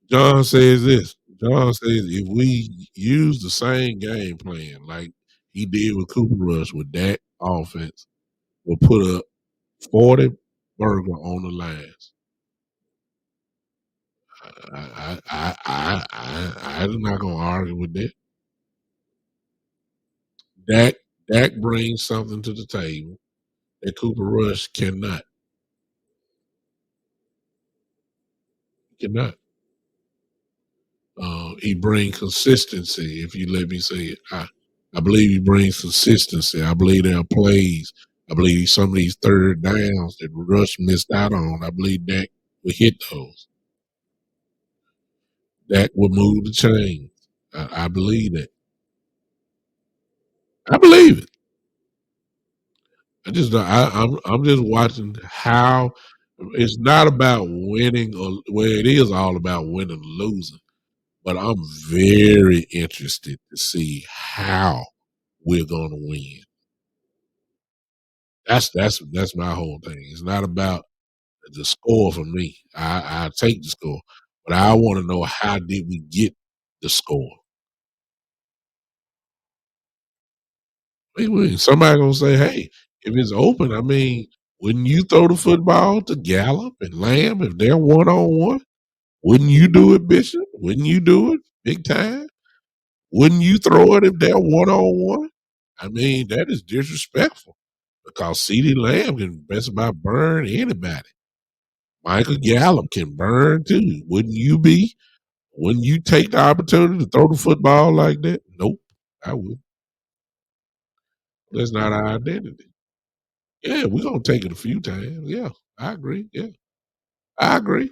Speaker 1: John says this. John says if we use the same game plan like he did with Cooper Rush with that offense, we'll put up 40 burger on the lines. I'm not gonna argue with that. Dak Dak brings something to the table that Cooper Rush cannot. He brings consistency. If you let me say it, I believe he brings consistency. I believe there are plays. I believe some of these third downs that Rush missed out on. I believe Dak will hit those. Dak will move the chains. I believe that. I believe it. I just I'm just watching how it's not about winning or well, it is all about winning or losing. But I'm very interested to see how we're gonna win. That's my whole thing. It's not about the score for me. I take the score, but I want to know how did we get the score. Somebody gonna say, "Hey, if it's open, I mean, wouldn't you throw the football to Gallup and Lamb if they're 1-on-1? Wouldn't you do it, Bishop? Wouldn't you do it big time? Wouldn't you throw it if they're 1-on-1? I mean, that is disrespectful because CeeDee Lamb can best about burn anybody. Michael Gallup can burn too. Wouldn't you be? Wouldn't you take the opportunity to throw the football like that? Nope, I would. That's not our identity. Yeah, we're gonna take it a few times. Yeah, I agree. Yeah, I agree.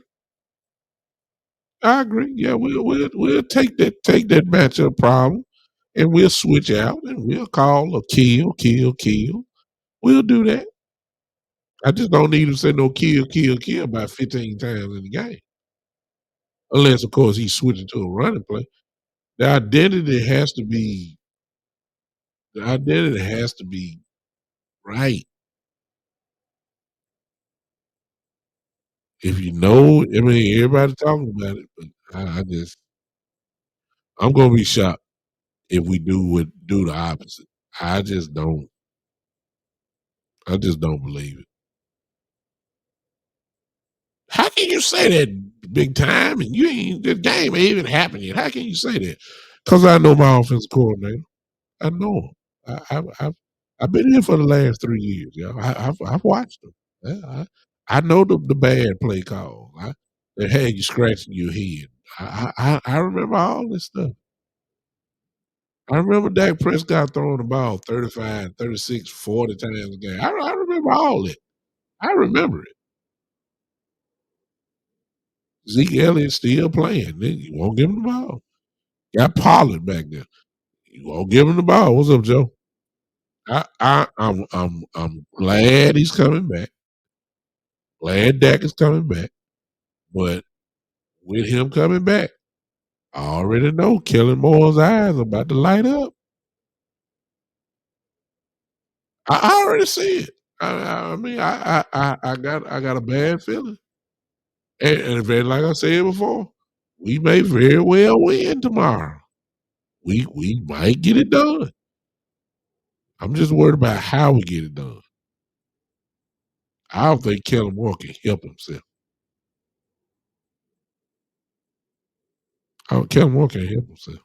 Speaker 1: I agree. Yeah, we'll take that matchup problem and we'll switch out and we'll call a kill, kill, kill. We'll do that. I just don't need him to say no kill, kill, kill about 15 times in the game. Unless, of course, he's switching to a running play. The identity has to be the identity has to be right. If you know, I mean, everybody talking about it, but I'm gonna be shocked if we do the opposite. I just don't. I just don't believe it. How can you say that big time and you ain't the game ain't even happened yet? How can you say that? Because I know my offensive coordinator. I know him. I've been here for the last 3 years. Yeah, I've watched them. Yeah, I know the bad play call. That had you scratching your head. I remember all this stuff. I remember Dak Prescott throwing the ball 35, 36, 40 times a game. I remember all that. I remember it. Zeke Elliott still playing. Then you won't give him the ball. Got Pollard back there. You won't give him the ball. What's up, Joe? I'm glad he's coming back. Glad Dak is coming back. But with him coming back, I already know Kellen Moore's eyes are about to light up. I already see it. I mean, I got a bad feeling. Like I said before, we may very well win tomorrow. We might get it done. I'm just worried about how we get it done. I don't think Kellen Moore can help himself. Kellen Moore can't help himself.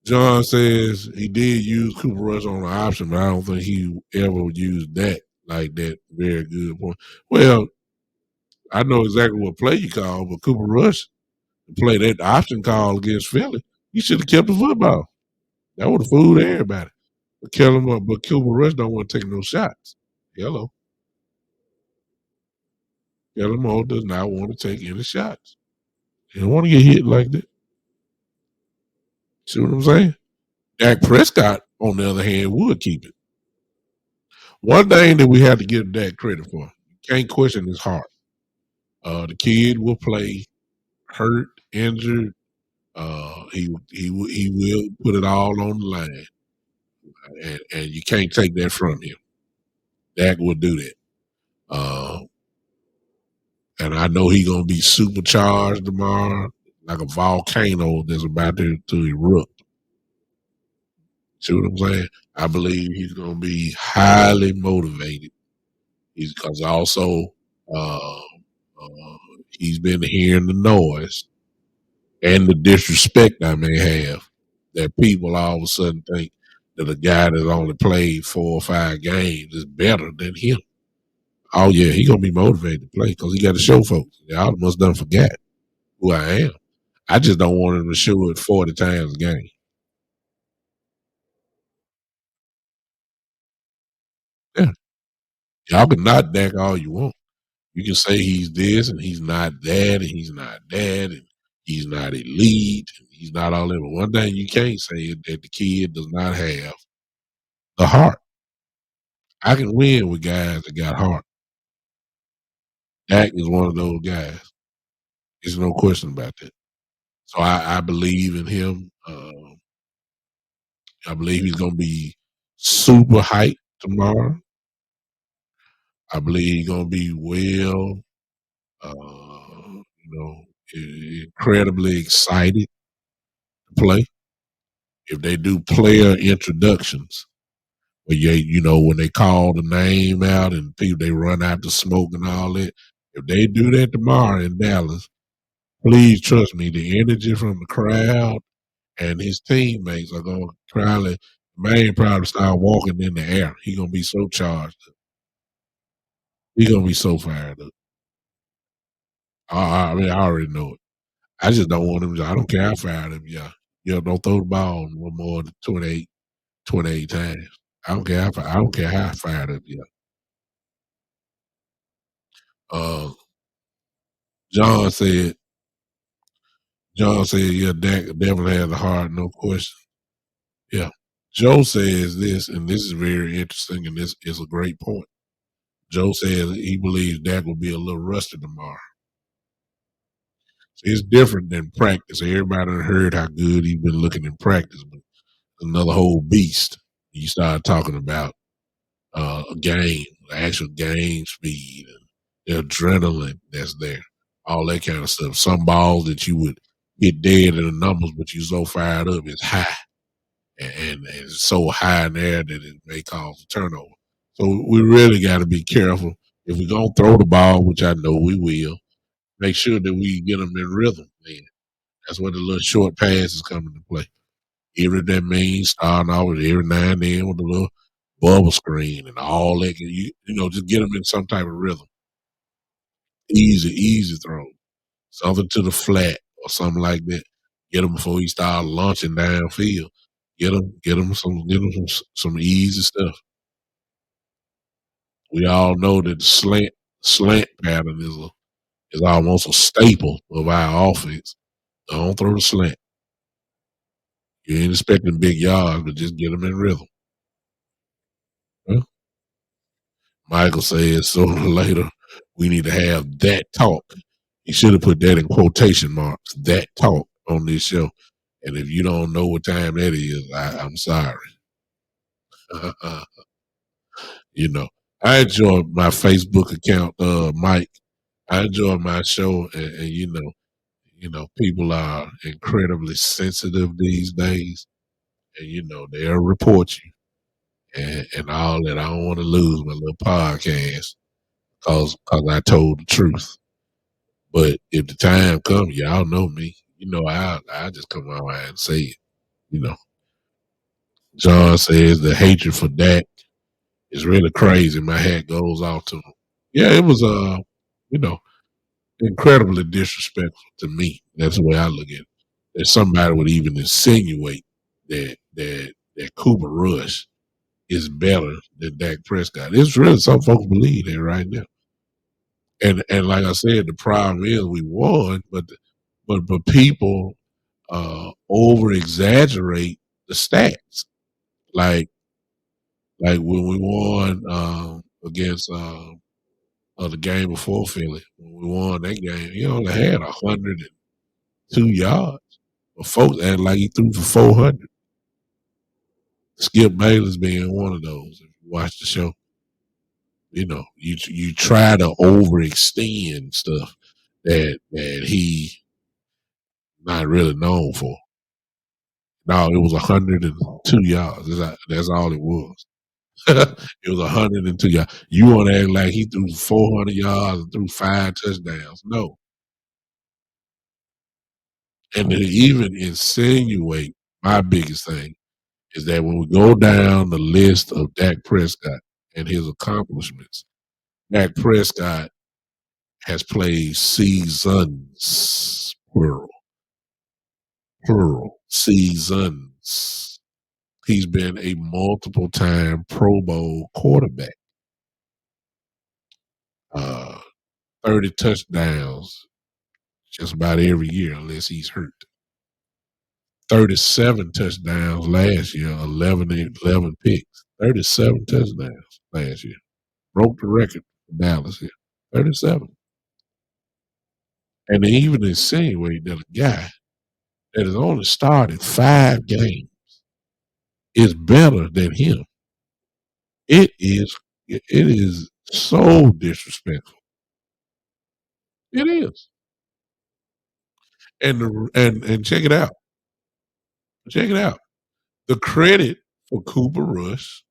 Speaker 1: John says he did use Cooper Rush on the option, but I don't think he ever used that like that. Very good point. Well, I know exactly what play you called, but Cooper Rush play that option call against Philly. You should have kept the football. That would have fooled everybody. But Cooper Rush don't want to take no shots. Hello. Kellen Moore does not want to take any shots. He don't want to get hit like that. See what I'm saying? Dak Prescott, on the other hand, would keep it. One thing that we have to give Dak credit for, you can't question his heart. The kid will play hurt, injured. He will put it all on the line, and you can't take that from him. Dak will do that. Uh, and I know he's gonna be supercharged tomorrow, like a volcano that's about to erupt. See what I'm saying? I believe he's gonna be highly motivated. He's because also uh, uh, he's been hearing the noise and the disrespect I may have that people all of a sudden think that a guy that only played 4 or 5 games is better than him. Oh yeah, he gonna be motivated to play because he got to show folks. Y'all must done forgot who I am. I just don't want him to show it 40 times a game. Yeah, y'all can knock Dak all you want. You can say he's this and he's not that and he's not that and he's not elite and he's not all that. But one thing you can't say is that the kid does not have the heart. I can win with guys that got heart. Dak is one of those guys. There's no question about that. So I believe in him. I believe he's going to be super hyped tomorrow. I believe he's going to be incredibly excited to play. If they do player introductions, where when they call the name out and people they run out the smoke and all that. If they do that tomorrow in Dallas, please trust me, the energy from the crowd and his teammates are gonna probably start walking in the air. He gonna be so charged up. He gonna be so fired up. I mean, I already know it. I just don't want him. I don't care how fired up. Yeah, don't throw the ball no more than 28 times. I don't care how fired up you are. John said, yeah, Dak definitely has a heart, no question. Yeah. Joe says this, and this is very interesting, and this is a great point. Joe says he believes Dak will be a little rusty tomorrow. It's different than practice. Everybody done heard how good he's been looking in practice, but another whole beast. You start talking about a game, the actual game speed, and the adrenaline that's there, all that kind of stuff. Some balls that you would get dead in the numbers, but you're so fired up, it's high. And it's so high in there that it may cause a turnover. So we really got to be careful. If we're going to throw the ball, which I know we will, make sure that we get them in rhythm. Then that's where the little short passes come into play. Every that means starting off with every now and then with a little bubble screen and all that. Just get them in some type of rhythm. Easy throw. Something to the flat or something like that. Get them before he start launching downfield. Get them some easy stuff. We all know that the slant pattern is almost a staple of our offense. Don't throw the slant. You ain't expecting big yards, but just get them in rhythm. Huh? Michael says sooner or later we need to have that talk. He should have put that in quotation marks. That talk on this show. And if you don't know what time that is, I'm sorry. You know, I enjoy my Facebook account, Mike. I enjoy my show, and people are incredibly sensitive these days, and they'll report you and all that. I don't want to lose my little podcast because I told the truth. But if the time comes, y'all know me. I just come out and say it. You know, John says the hatred for Dak is really crazy. My hat goes off to him. Yeah, it was you know, incredibly disrespectful to me. That's the way I look at it. That somebody would even insinuate that Cooper Rush is better than Dak Prescott. It's really some folks believe that right now. And like I said, the problem is we won, but people over exaggerate the stats. Like when we won against the game before Philly, when we won that game, he only had 102 yards. But folks act like he threw for 400. Skip Bayless being one of those. If you watch the show, you try to overextend stuff that he not really known for. No, it was 102 yards. That's all it was. It was 102 yards. You want to act like he threw 400 yards and threw 5 touchdowns? No. And to even insinuate, my biggest thing is that when we go down the list of Dak Prescott and his accomplishments, Dak Prescott has played seasons, plural, seasons. He's been a multiple time Pro Bowl quarterback, uh, 30 touchdowns just about every year, unless he's hurt. 37 touchdowns last year, 11 picks. 37 touchdowns last year. Broke the record for Dallas here. 37. And they even insinuate that a guy that has only started 5 games is better than him. It is so disrespectful. It is. And check it out. Check it out. The credit for Cooper Rush,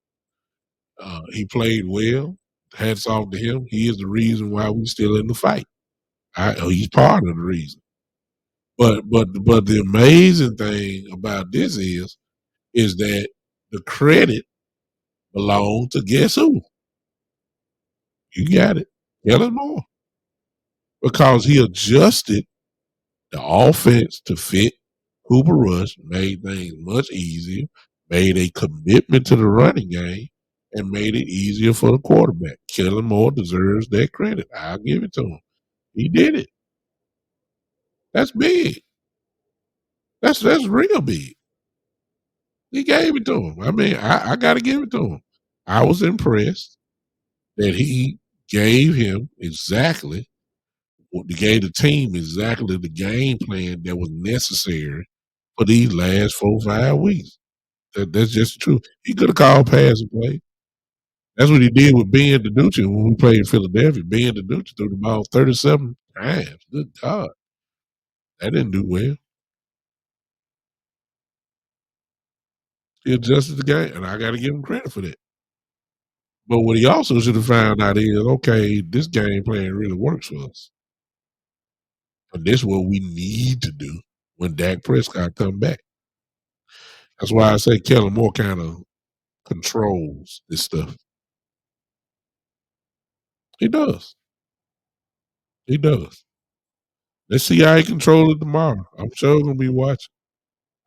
Speaker 1: he played well. Hats off to him. He is the reason why we're still in the fight. He's part of the reason. But the amazing thing about this is that the credit belongs to guess who? You got it, Kellen Moore, because he adjusted the offense to fit Cooper Rush, made things much easier, made a commitment to the running game, and made it easier for the quarterback. Kellen Moore deserves that credit. I'll give it to him. He did it. That's big. That's real big. He gave it to him. I mean, I got to give it to him. I was impressed that he gave him exactly what gave the team exactly the game plan that was necessary for these last 4 or 5 weeks. That's just the truth. He could have called pass and play. That's what he did with Ben DiNucci when we played in Philadelphia. Ben DiNucci threw the ball 37 times. Good God. That didn't do well. He adjusted the game, and I got to give him credit for that. But what he also should have found out is, okay, this game plan really works for us. And this is what we need to do when Dak Prescott come back. That's why I say Kellen Moore kind of controls this stuff. He does. He does. Let's see how he controls it tomorrow. I'm sure we're gonna be watching.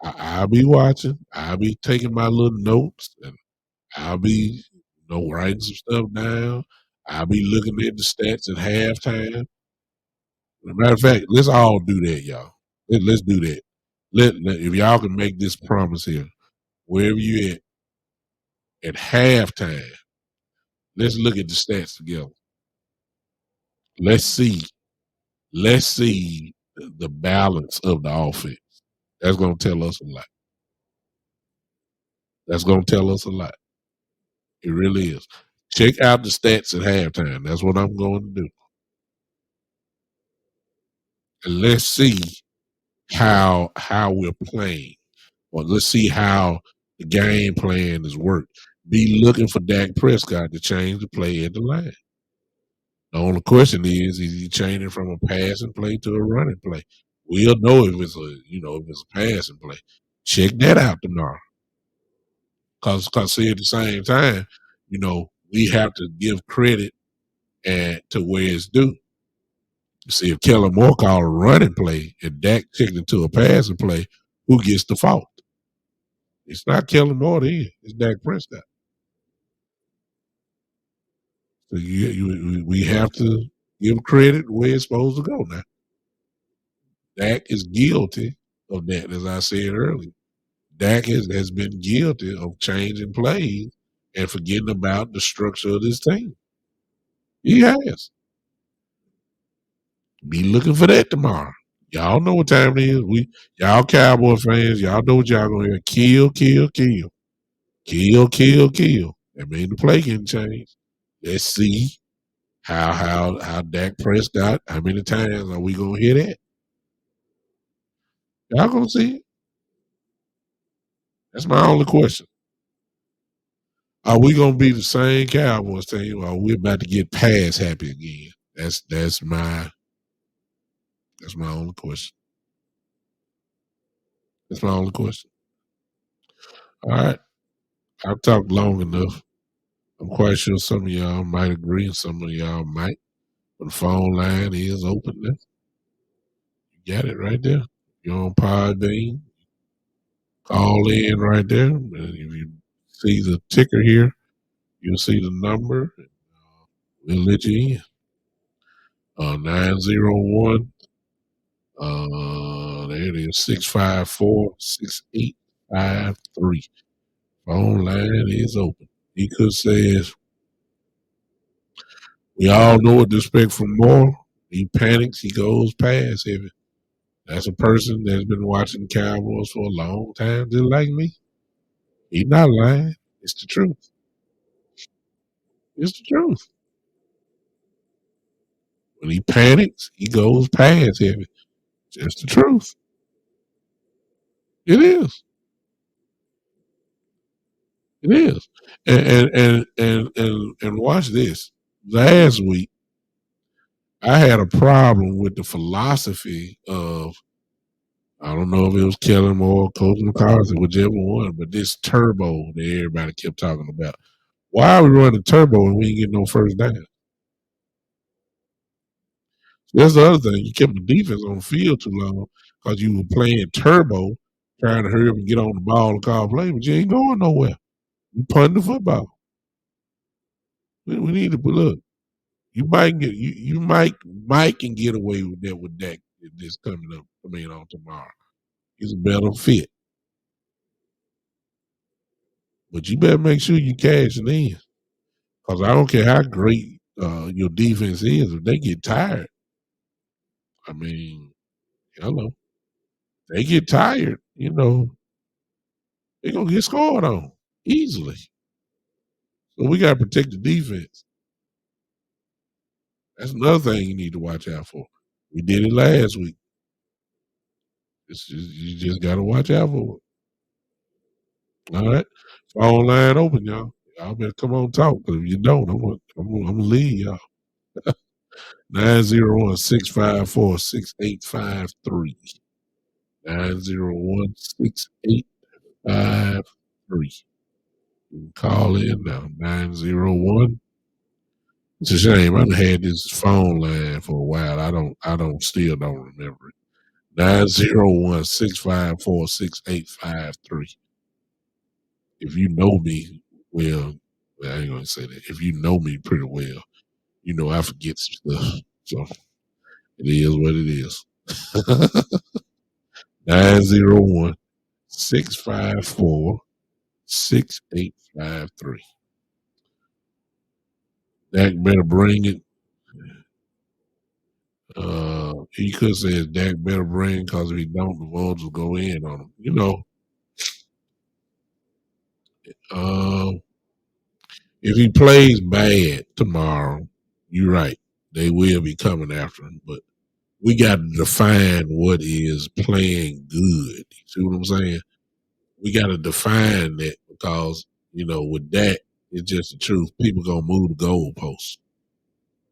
Speaker 1: I'll be watching. I'll be taking my little notes, and I'll be, writing some stuff down. I'll be looking at the stats at halftime. As a matter of fact, let's all do that, y'all. Let's do that. If y'all can make this promise here, wherever you at halftime, let's look at the stats together. Let's see. Let's see the balance of the offense. That's gonna tell us a lot. That's gonna tell us a lot. It really is. Check out the stats at halftime. That's what I'm going to do. And let's see how we're playing. Or let's see how the game plan is worked. Be looking for Dak Prescott to change the play at the line. The only question is he changing from a passing play to a running play? We'll know if it's a passing play. Check that out tomorrow. Cause see, at the same time, we have to give credit to where it's due. See, if Kellen Moore called a running play and Dak checked into a passing play, who gets the fault? It's not Kellen Moore then. It's Dak Prescott. So we have to give credit where it's supposed to go now. Dak is guilty of that, as I said earlier. Dak has been guilty of changing plays and forgetting about the structure of this team. He has. Be looking for that tomorrow. Y'all know what time it is. Y'all Cowboy fans, y'all know what y'all gonna hear. Kill, kill, kill. Kill, kill, kill. That means the play can change. Let's see how Dak Prescott, how many times are we gonna hear that? Y'all gonna see it? That's my only question. Are we gonna be the same Cowboys team, or are we about to get pass happy again? That's my only question. That's my only question. All right. I've talked long enough. I'm quite sure some of y'all might agree and some of y'all might. But the phone line is open now. You got it right there. You're on Podbean. Call in right there. And if you see the ticker here, you'll see the number. We'll let you in. 901. There it is. 654-6853. Phone line is open. Nika says, we all know what to expect from Moore. He panics, he goes past heavy. That's a person that's been watching the Cowboys for a long time, just like me. He's not lying. It's the truth. It's the truth. When he panics, he goes past heavy. Just the truth. It is. It is. And watch this. Last week, I had a problem with the philosophy of, I don't know if it was Kellen Moore, Coach McCarthy, whichever one, but this turbo that everybody kept talking about. Why are we running turbo and we ain't getting no first down? That's the other thing. You kept the defense on the field too long because you were playing turbo, trying to hurry up and get on the ball and call play, but you ain't going nowhere. You punting the football. We need to look. You might get you might can get away with that with Dak this coming up. I mean on tomorrow. He's a better fit. But you better make sure you cash it in. Because I don't care how great your defense is, if they get tired, I mean, hello. They get tired, they're gonna get scored on easily. So we gotta protect the defense. That's another thing you need to watch out for. We did it last week. You just gotta watch out for it. All right. Phone line open, y'all. Y'all better come on talk. Because if you don't, I'm gonna leave y'all. 901-654-6853. 901-6853. You can call in now. 901. It's a shame. I've had this phone line for a while. Still don't remember it. 901-654-6853. If you know me well, I ain't gonna say that. If you know me pretty well, I forget some stuff. So it is what it is. 901-654-6853. Dak better bring it. He could say Dak better bring because if he don't, the Vols will go in on him. If he plays bad tomorrow, you're right. They will be coming after him. But we got to define what is playing good. You see what I'm saying? We got to define that because, with that, it's just the truth. People going to move the goalposts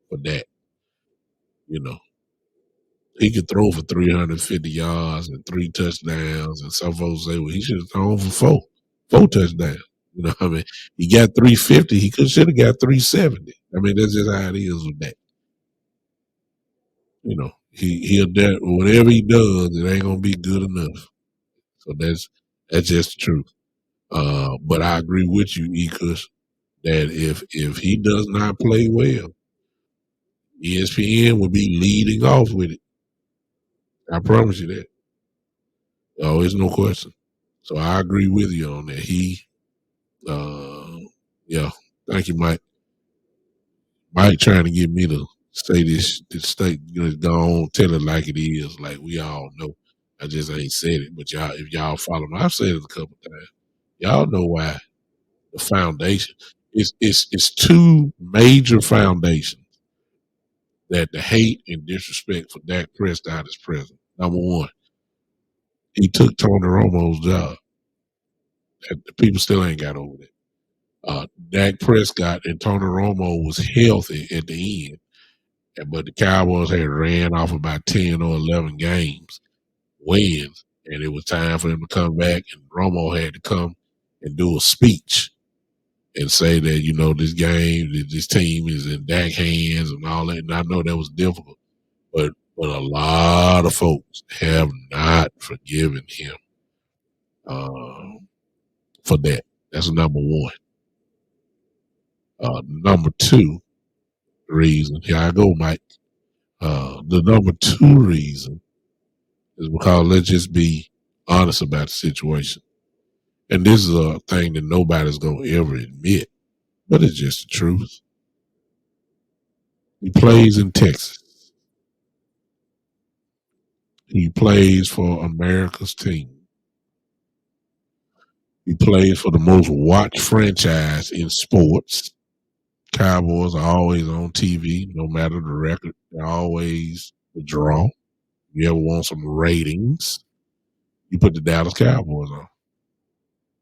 Speaker 1: for that. He could throw for 350 yards and 3 touchdowns. And some folks say, well, he should have thrown for four touchdowns. You know what I mean? He got 350. He should have got 370. I mean, that's just how it is with that. He'll whatever he does, it ain't gonna be good enough. So that's just the truth. But I agree with you, Ekus, that if he does not play well, ESPN will be leading off with it. I promise you that. Oh, there's no question. So I agree with you on that. Yeah. Thank you, Mike. Mike trying to get me to say this state, go on, tell it like it is, like we all know. I just ain't said it, but if y'all follow me, I've said it a couple times. Y'all know why the foundation it's two major foundations that the hate and disrespect for Dak Prescott is present. Number one, he took Tony Romo's job. The people still ain't got over that. Dak Prescott and Tony Romo was healthy at the end, but the Cowboys had ran off about 10 or 11 wins, and it was time for him to come back, and Romo had to come and do a speech. and say that this game, this team is in Dak hands and all that. And I know that was difficult, but a lot of folks have not forgiven him uh, for that. That's number one. Number two reason, here I go, Mike. The number two reason is because let's just be honest about the situation. And this is a thing that nobody's going to ever admit, but it's just the truth. He plays in Texas. He plays for America's team. He plays for the most watched franchise in sports. Cowboys are always on TV, no matter the record. They're always the draw. You ever want some ratings, you put the Dallas Cowboys on.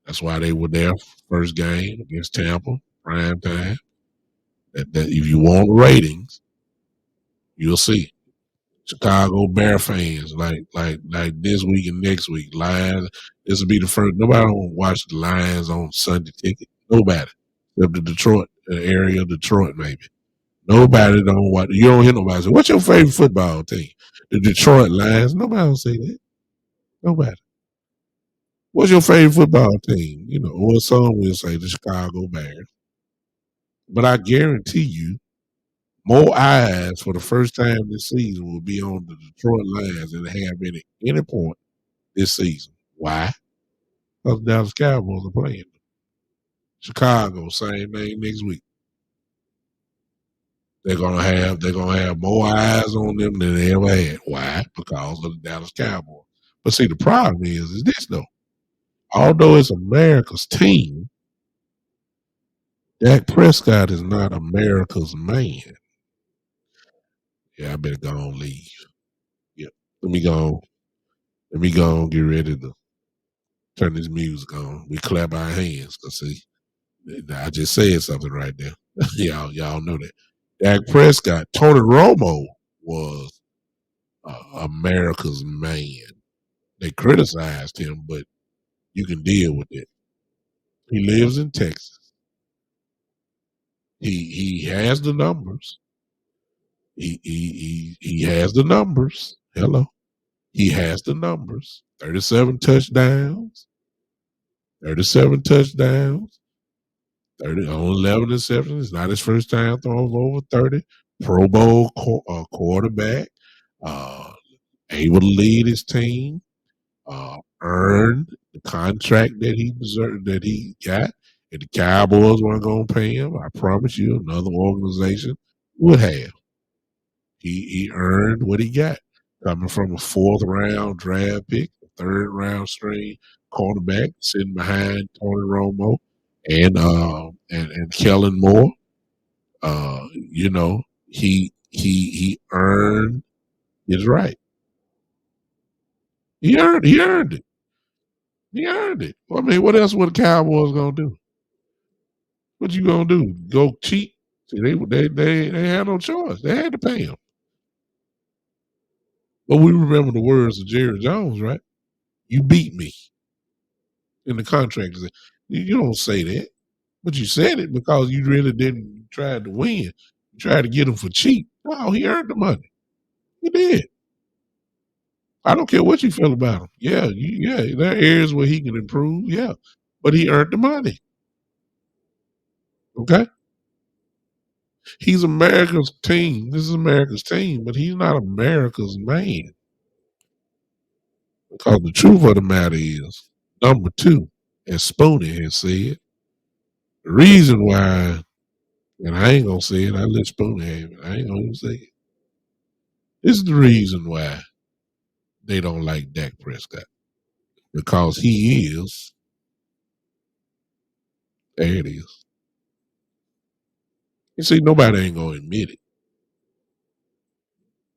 Speaker 1: That's why they were there first game against Tampa, prime time. That if you want ratings, you'll see. Chicago Bear fans, like this week and next week, Lions. This will be the first. Nobody don't watch the Lions on Sunday ticket. Nobody, except the Detroit area, of Detroit maybe. Nobody don't watch. You don't hear nobody say, "What's your favorite football team?" The Detroit Lions. Nobody don't say that. Nobody. What's your favorite football team? Or some will say the Chicago Bears. But I guarantee you, more eyes for the first time this season will be on the Detroit Lions than they have been at any point this season. Why? Because the Dallas Cowboys are playing. Chicago, same thing next week. They're gonna have more eyes on them than they ever had. Why? Because of the Dallas Cowboys. But see, the problem is this though. Although it's America's team, Dak Prescott is not America's man. Yeah, I better go on leave. Yeah. Let me go. Let me go and get ready to turn this music on. We clap our hands because see, I just said something right there. y'all know that. Dak Prescott, Tony Romo was America's man. They criticized him, but you can deal with it. He lives in Texas. He has the numbers. He has the numbers. Hello. He has the numbers. 37 touchdowns. 37 touchdowns. 30 on 11 interceptions. It's not his first time throwing over 30. Pro Bowl quarterback. Uh, able to lead his team. Earned the contract that he deserved, that he got. And the Cowboys weren't going to pay him. I promise you, another organization would have. He earned what he got, coming from a fourth round draft pick, a third round string quarterback, sitting behind Tony Romo and Kellen Moore. You know, he earned his right. He earned it. He earned it. Well, I mean, what else were the Cowboys gonna do? What you gonna do? Go cheat? See, they had no choice. They had to pay him. But we remember the words of Jerry Jones, right? You beat me in the contract. You don't say that, but you said it because you really didn't try to win. You tried to get him for cheap. No, he earned the money. He did. I don't care what you feel about him. Yeah, there are areas where he can improve. Yeah, but he earned the money. Okay, he's America's team. This is America's team, but he's not America's man. Because the truth of the matter is, number two, as Spoonie has said, the reason why, and I ain't gonna say it. I let Spoonie have it. I ain't gonna even say it. This is the reason why they don't like Dak Prescott because he is. There it is. You see, nobody ain't gonna admit it.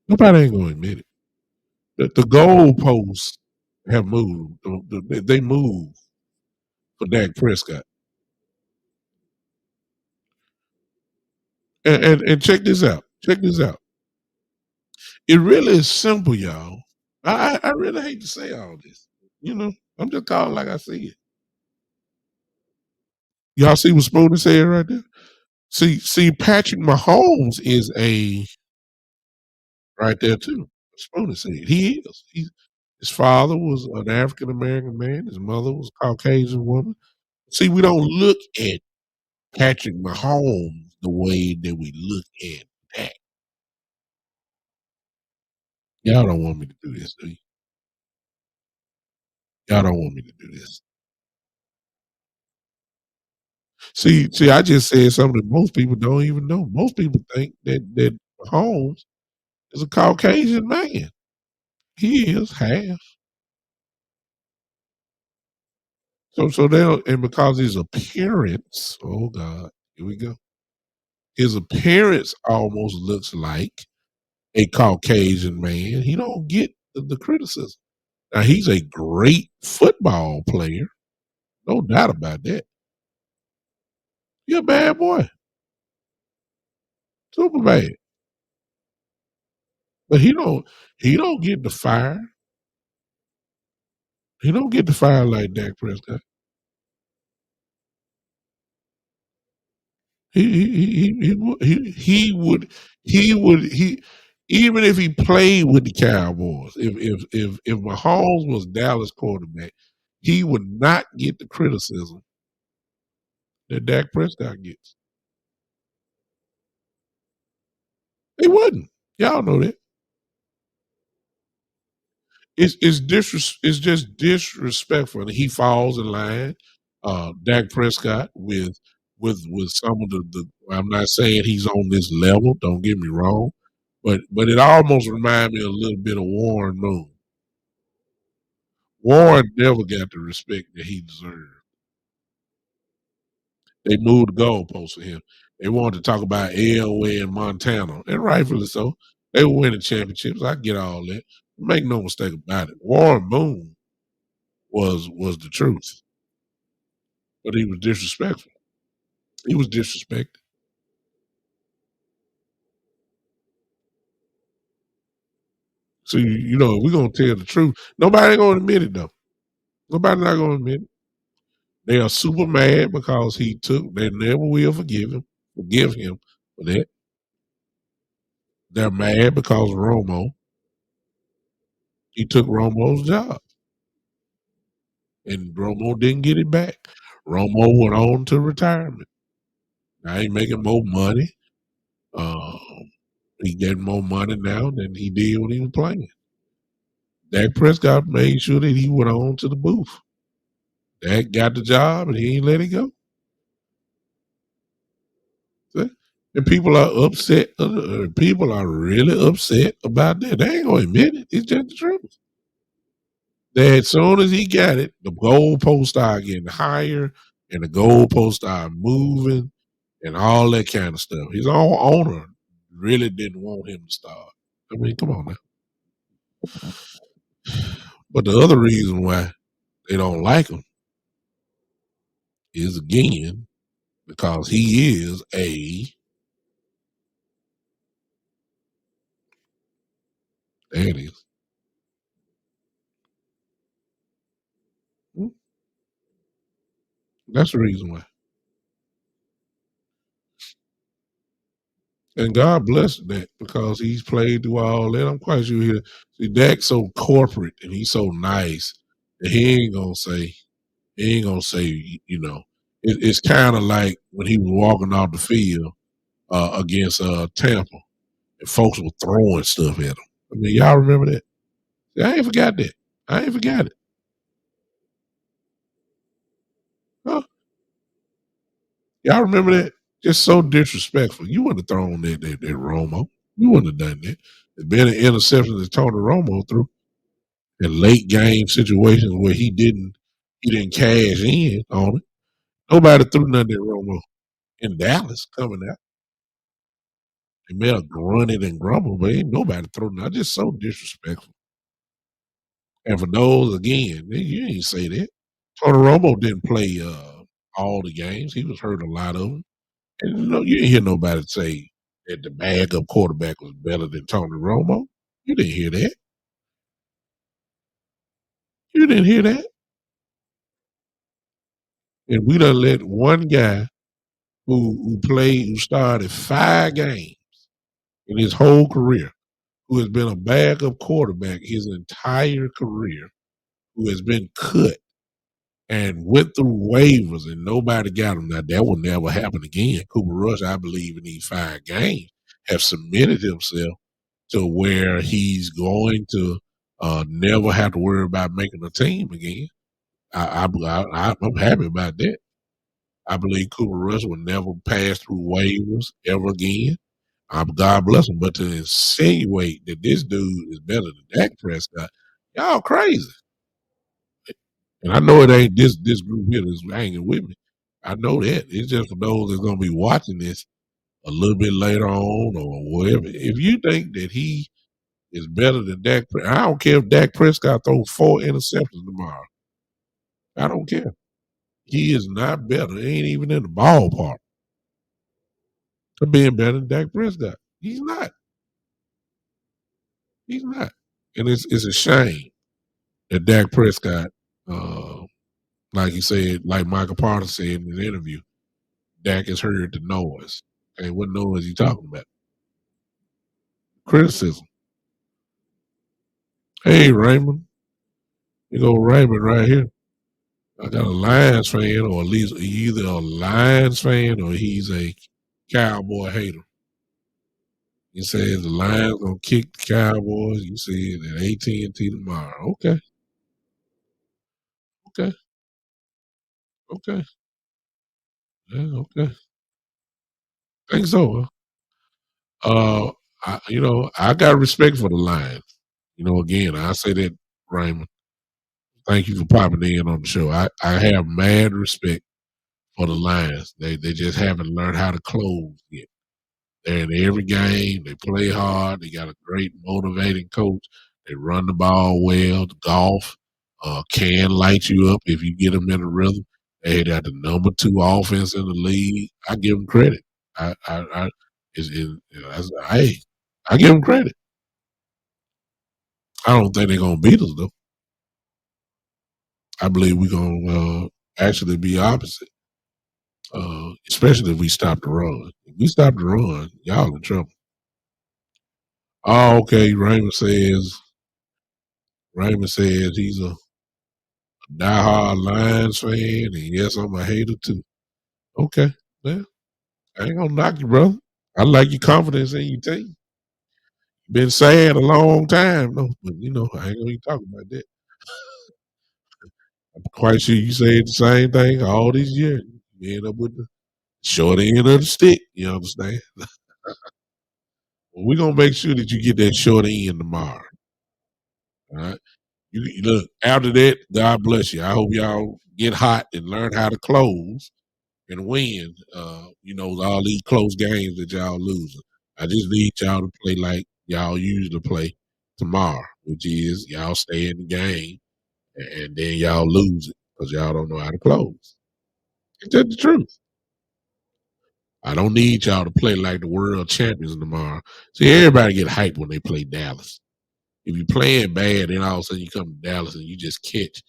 Speaker 1: Nobody ain't gonna admit it. The goalposts have moved. They moved for Dak Prescott. And check this out. Check this out. It really is simple, y'all. I really hate to say all this. I'm just calling like I see it. Y'all see what Spoonie said right there? See, Patrick Mahomes is a right there too. Spoonie said he is. His father was an African American man. His mother was a Caucasian woman. See, we don't look at Patrick Mahomes the way that we look at Dak. Y'all don't want me to do this, do you? Y'all don't want me to do this. See, I just said something that most people don't even know. Most people think that Mahomes is a Caucasian man. He is half. So they don't, and because his appearance, oh God, here we go. His appearance almost looks like a Caucasian man. He don't get the criticism. Now he's a great football player, no doubt about that. He a bad boy, super bad. But he don't get the fire. He don't get the fire like Dak Prescott. He even if he played with the Cowboys, if Mahomes was Dallas quarterback, he would not get the criticism that Dak Prescott gets. He wouldn't. Y'all know that. It's just disrespectful. He falls in line. Dak Prescott with some of the I'm not saying he's on this level. Don't get me wrong, but it almost reminds me a little bit of Warren Moon. Warren never got the respect that he deserved. They moved the goalposts for him. They wanted to talk about Elway and Montana, and rightfully so. They were winning championships. I get all that. Make no mistake about it. Warren Moon was the truth, but he was disrespectful. He was disrespected. So if we're gonna tell the truth, nobody ain't gonna admit it though. Nobody not gonna admit it. They are super mad because he took. They never will forgive him for that. They're mad because Romo. He took Romo's job, and Romo didn't get it back. Romo went on to retirement. Now he's making more money. Um, he getting more money now than he did when he was playing. Dak Prescott made sure that he went on to the booth. Dak got the job, and he ain't let it go. See? And people are upset. People are really upset about that. They ain't gonna admit it. It's just the truth. That as soon as he got it, the goalposts started getting higher, and the goalposts started moving, and all that kind of stuff. His own owner really didn't want him to start. I mean, come on now. But the other reason why they don't like him is again because he is a there it is. That's the reason why. And God bless that because he's played through all that. I'm quite sure see Dak's so corporate and he's so nice that he ain't gonna say, it's kind of like when he was walking off the field against Tampa and folks were throwing stuff at him. I mean, y'all remember that? I ain't forgot that. I ain't forgot it. Huh? Y'all remember that? Just so disrespectful. You wouldn't have thrown that Romo. You wouldn't have done that. There's been an interception that Tony Romo threw in late game situations where he didn't cash in on it. Nobody threw nothing at Romo in Dallas coming out. They may have grunted and grumbled, but ain't nobody throw nothing. Just so disrespectful. And for those again, you ain't say that. Tony Romo didn't play all the games. He was hurt a lot of them. And you didn't hear nobody say that the backup quarterback was better than Tony Romo. You didn't hear that. You didn't hear that. And we done let one guy who started 5 games in his whole career, who has been a backup quarterback his entire career, who has been cut and went through waivers and nobody got him. Now that will never happen again. Cooper Rush, I believe, in these 5 games, have cemented himself to where he's going to never have to worry about making a team again. I'm happy about that. I believe Cooper Rush will never pass through waivers ever again. God bless him. But to insinuate that this dude is better than Dak Prescott, y'all crazy. And I know it ain't this group here that's hanging with me. I know that. It's just for those that's gonna be watching this a little bit later on or whatever. If you think that he is better than I don't care if Dak Prescott throws 4 interceptions tomorrow. I don't care. He is not better. He ain't even in the ballpark of being better than Dak Prescott. He's not. He's not. And it's a shame that Dak Prescott, uh, like he said, like Michael Porter said in an interview, Dak has heard the noise. Okay, what noise he talking about? Criticism. Hey, Raymond. You go Raymond right here. I got a Lions fan, or at least either a Lions fan or he's a Cowboy hater. He says the Lions gonna kick the Cowboys. You see it at AT&T tomorrow. Okay, okay, okay, yeah, okay. Think so. Huh? I got respect for the Lions. Again, I say that, Raymond. Thank you for popping in on the show. I have mad respect for the Lions. They just haven't learned how to close yet. They're in every game. They play hard. They got a great motivating coach. They run the ball well. The golf can light you up if you get them in a rhythm. They got the number 2 offense in the league. I give them credit. I hey, I give them credit. I don't think they're gonna beat us though. I believe we're gonna actually be opposite. Especially if we stop the run. If we stop the run, y'all in trouble. Oh, okay. Raymond says he's a diehard Lions fan, and yes, I'm a hater too. Okay, well, I ain't gonna knock you, brother. I like your confidence in your team. Been sad a long time, though, but I ain't gonna be talking about that. I'm quite sure you said the same thing all these years. You end up with the short end of the stick. You understand? Well, we're gonna make sure that you get that short end tomorrow. All right. You look after that. God bless you. I hope y'all get hot and learn how to close and win. All these close games that y'all losing. I just need y'all to play like y'all usually play tomorrow, which is y'all stay in the game and then y'all lose it because y'all don't know how to close. It's just the truth. I don't need y'all to play like the world champions tomorrow. See, everybody get hyped when they play Dallas. If you playing bad, then all of a sudden you come to Dallas and you just catch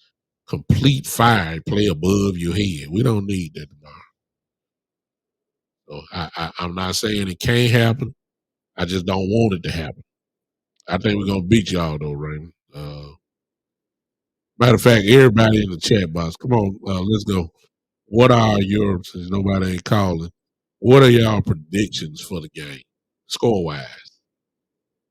Speaker 1: complete fire and play above your head. We don't need that tomorrow. So I'm not saying it can't happen. I just don't want it to happen. I think we're gonna beat y'all though, Raymond. Matter of fact, everybody in the chat box, come on, let's go. What are your, since nobody ain't calling? What are y'all predictions for the game, score wise?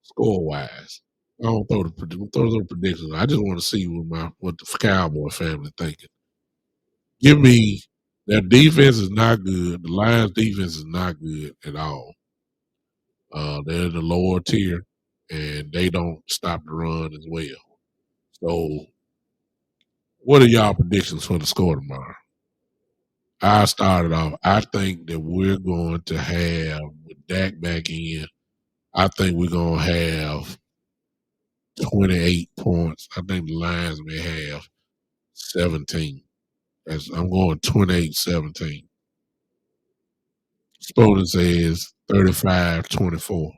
Speaker 1: Score wise. I don't throw the predictions. I just want to see what the Cowboy family thinking. Give me their defense is not good. The Lions defense is not good at all. They're in the lower tier, and they don't stop the run as well. So, what are y'all predictions for the score tomorrow? I started off. I think that we're going to have with Dak back in. I think we're going to have 28 points. I think the Lions may have 17. I'm going 28-17. Spoden says 35-24.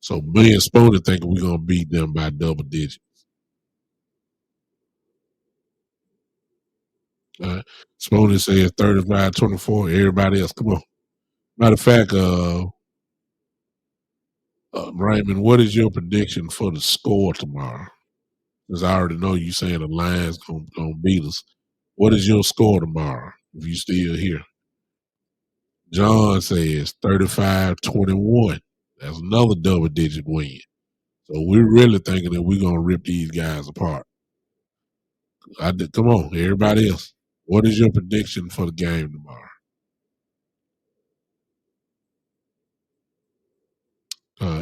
Speaker 1: So me and Spoden think we're going to beat them by double digits. Spoonie says 35-24. Everybody else, come on. Matter of fact, Raymond, what is your prediction for the score tomorrow? Because I already know you saying the Lions gonna beat us. What is your score tomorrow if you still here? John says 35-21. That's another double digit win. So we're really thinking that we're gonna rip these guys apart. Come on, everybody else. What is your prediction for the game tomorrow?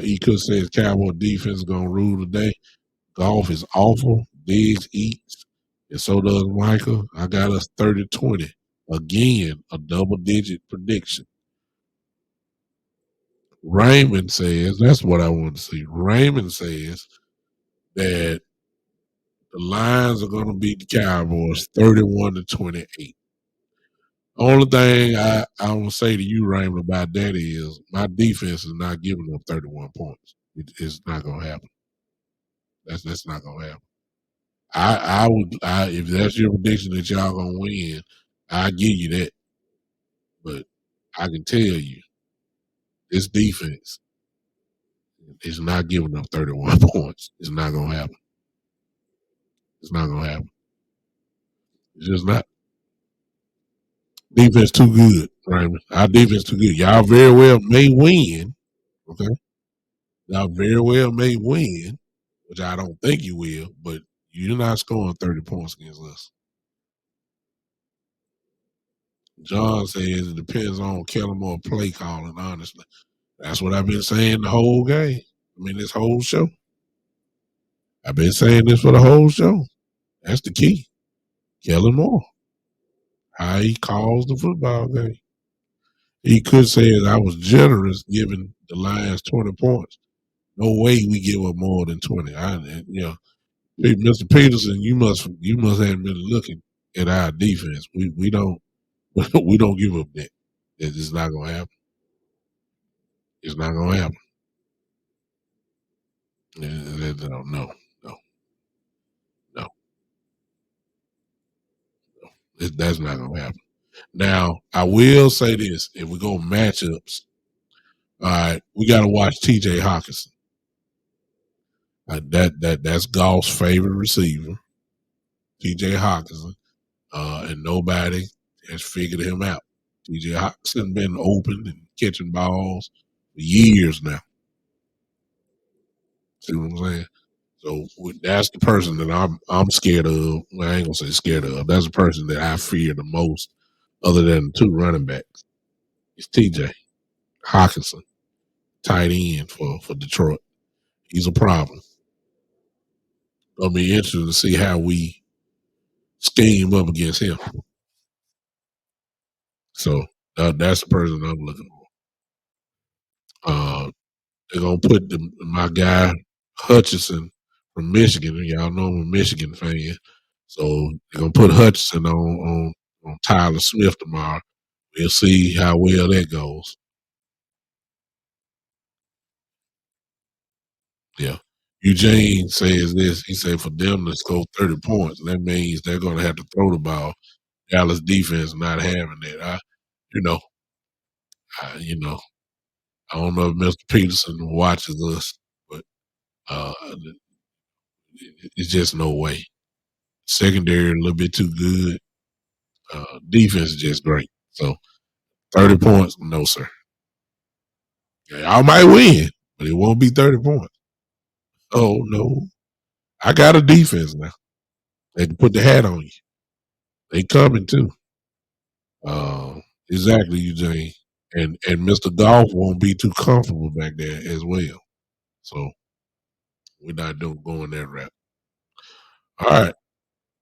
Speaker 1: E. Cook says Cowboy defense is gonna rule today. Golf is awful. Diggs eats, and so does Michael. I got us 30-20. Again, a double digit prediction. Raymond says, that's what I want to see. Raymond says that the Lions are going to beat the Cowboys 31-28. Only thing I will say to you, Raymond, about that is my defense is not giving up 31 points. It's not going to happen. That's not going to happen. If that's your prediction that y'all going to win, I give you that. But I can tell you, this defense is not giving up 31 points. It's not going to happen. It's not going to happen. It's just not. Defense too good, Raymond. Our defense too good. Y'all very well may win. Okay. Y'all very well may win, which I don't think you will, but you're not scoring 30 points against us. John says it depends on Kellen Moore play calling, honestly. That's what I've been saying the whole game. I mean, this whole show. I've been saying this for the whole show. That's the key. Kellen Moore. How he calls the football game. He could say that I was generous giving the Lions 20 points. No way we give up more than 20. Mr. Peterson, you must have been looking at our defense. We don't we don't give up that. It's not gonna happen. It's not gonna happen. No, no, no, no. That's not gonna happen. Now, I will say this: if we go matchups, all right, we got to watch T.J. Hawkinson. That's Golf's favorite receiver, T.J. Hawkinson, and nobody has figured him out. T.J. Hawkinson been open and catching balls for years now. See what I'm saying? So that's the person that I'm scared of. Well, I ain't gonna say scared of. That's the person that I fear the most, other than the two running backs. It's T.J. Hawkinson, tight end for Detroit. He's a problem. It'll be interesting to see how we scheme up against him. So that's the person I'm looking for. They're gonna put my guy Hutchinson from Michigan. Y'all know I'm a Michigan fan, so they're gonna put Hutchinson on Tyler Smith tomorrow. We'll see how well that goes. Yeah. Eugene says this. He said for them to score 30 points, that means they're going to have to throw the ball. Dallas defense not having that. You know, you know, I don't know if Mr. Peterson watches us, but uh, it's just no way. Secondary a little bit too good. Defense is just great. So 30 points, no sir. I might win, but it won't be 30 points. Oh no, I got a defense now. They can put the hat on you. They coming too. Exactly, Eugene. And Mr. Golf won't be too comfortable back there as well. So we're not going that route. All right.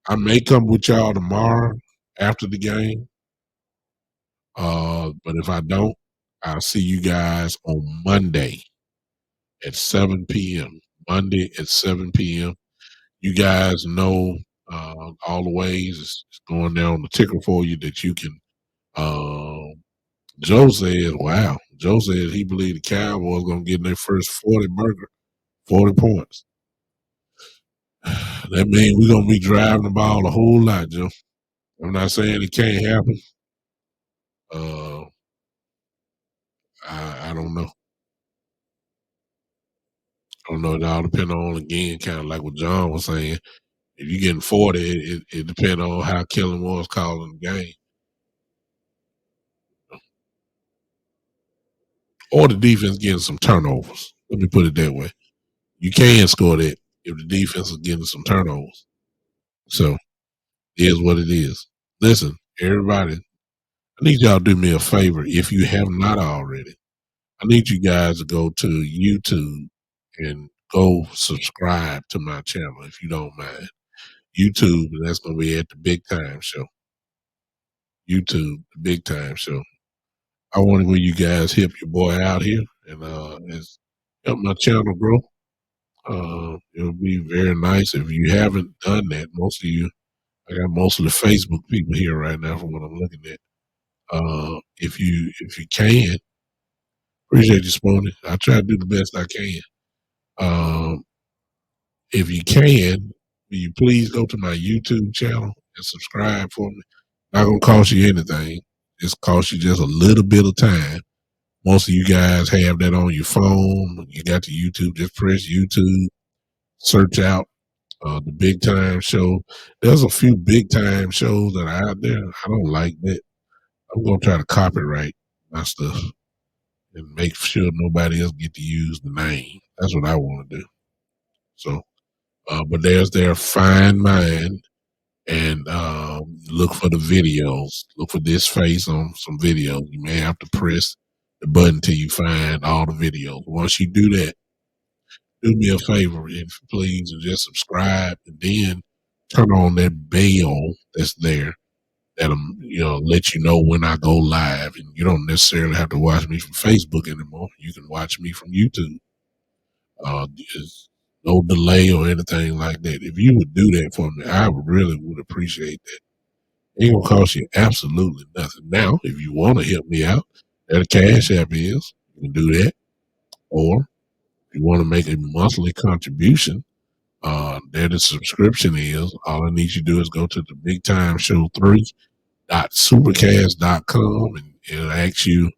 Speaker 1: I may come with y'all tomorrow after the game. But if I don't, I'll see you guys on Monday at 7 p.m. Monday at 7 p.m. You guys know all the ways it's going down the ticker for you that you can. Joe said, wow. Joe said he believed the Cowboys going to get their first 40 burger, 40 points. That means we're going to be driving the ball a whole lot, Joe. I'm not saying it can't happen. Uh, I don't know. I don't know. It all depends on again, kind of like what John was saying. If you're getting 40, it depends on how Kellen Moore's calling the game, or the defense getting some turnovers. Let me put it that way. You can score that if the defense is getting some turnovers. So it is what it is. Listen, everybody, I need y'all to do me a favor if you have not already. I need you guys to go to YouTube and go subscribe to my channel if you don't mind. YouTube, and that's going to be at the Big Time Show. YouTube, the Big Time Show. I want to where you guys help your boy out here and help my channel grow. It'll be very nice if you haven't done that. Most of you, I got most of the Facebook people here right now from what I'm looking at. If you can, appreciate you, Spoonie. I try to do the best I can. Um, if you can, will you please go to my YouTube channel and subscribe for me? Not gonna cost you anything. It's cost you just a little bit of time. Most of you guys have that on your phone. You got the YouTube. Just press YouTube, search out the Big Time Show. There's a few Big Time shows that are out there. I don't like that. I'm gonna try to copyright my stuff and make sure nobody else get to use the name. That's what I want to do. So, but there's their Find Mine and look for the videos. Look for this face on some videos. You may have to press the button till you find all the videos. Once you do that, do me a favor, if please, and just subscribe, and then turn on that bell that's there. That'll let you know when I go live, and you don't necessarily have to watch me from Facebook anymore. You can watch me from YouTube. There's no delay or anything like that. If you would do that for me, I really would appreciate that. Ain't gonna cost you absolutely nothing. Now, if you want to help me out, that a cash app is. You can do that. Or if you want to make a monthly contribution, there the subscription is. All I need you to do is go to the Big Time Show 3.supercast.com, and it'll ask you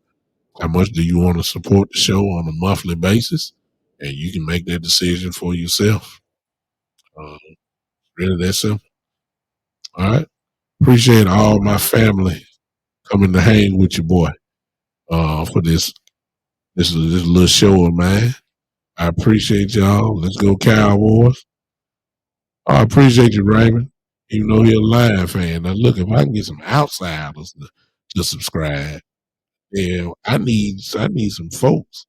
Speaker 1: how much do you want to support the show on a monthly basis, and you can make that decision for yourself. Uh, really that simple. All right. Appreciate all my family coming to hang with your boy for this little show of mine. I appreciate y'all. Let's go Cowboys. I appreciate you, Raymond. Even though you're a Lion fan. Now look, if I can get some outsiders to subscribe, yeah, I need some folks.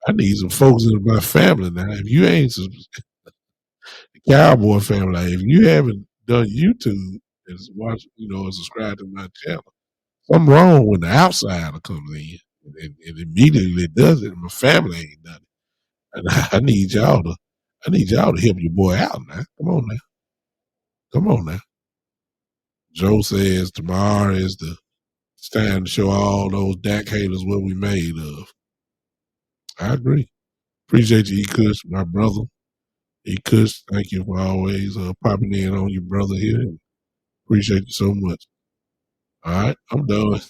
Speaker 1: I need some folks in my family now. If you ain't the Cowboy family, like, if you haven't done YouTube and watch, and subscribe to my channel, something wrong when the outsider comes in and immediately does it. And my family ain't done it, and I need y'all to help your boy out now. Come on now, come on now. Joe says tomorrow is it's time to show all those Dak haters what we made of. I agree. Appreciate you, E. Kush, my brother. E. Kush, thank you for always popping in on your brother here. Appreciate you so much. All right, I'm done.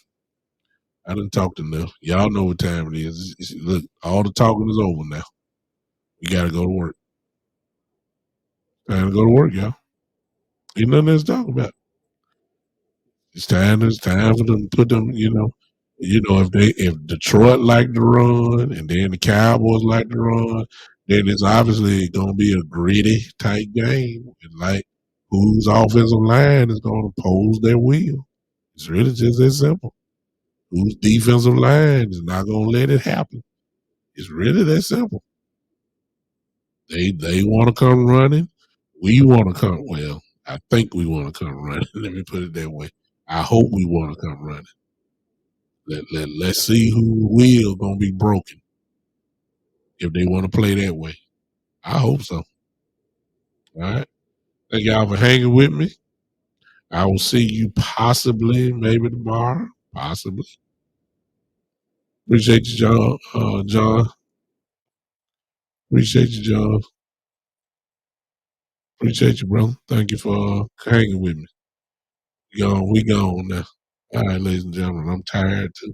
Speaker 1: I done talked enough. Y'all know what time it is. Look, all the talking is over now. We got to go to work. Time to go to work, y'all. Ain't nothing else to talk about. It's time for them to put them, if Detroit like to run and then the Cowboys like to run, then it's obviously gonna be a gritty type game. And like whose offensive line is gonna pose their will. It's really just that simple. Whose defensive line is not gonna let it happen. It's really that simple. They want to come running. We want to come. Well, I think we want to come running. Let me put it that way. I hope we want to come running. Let's see who will gonna be broken if they want to play that way. I hope so. All right. Thank y'all for hanging with me. I will see you possibly, maybe tomorrow. Possibly. Appreciate you, John. John. Appreciate you, John. Appreciate you, brother. Thank you for hanging with me. We gone now. All right, ladies and gentlemen, I'm tired too.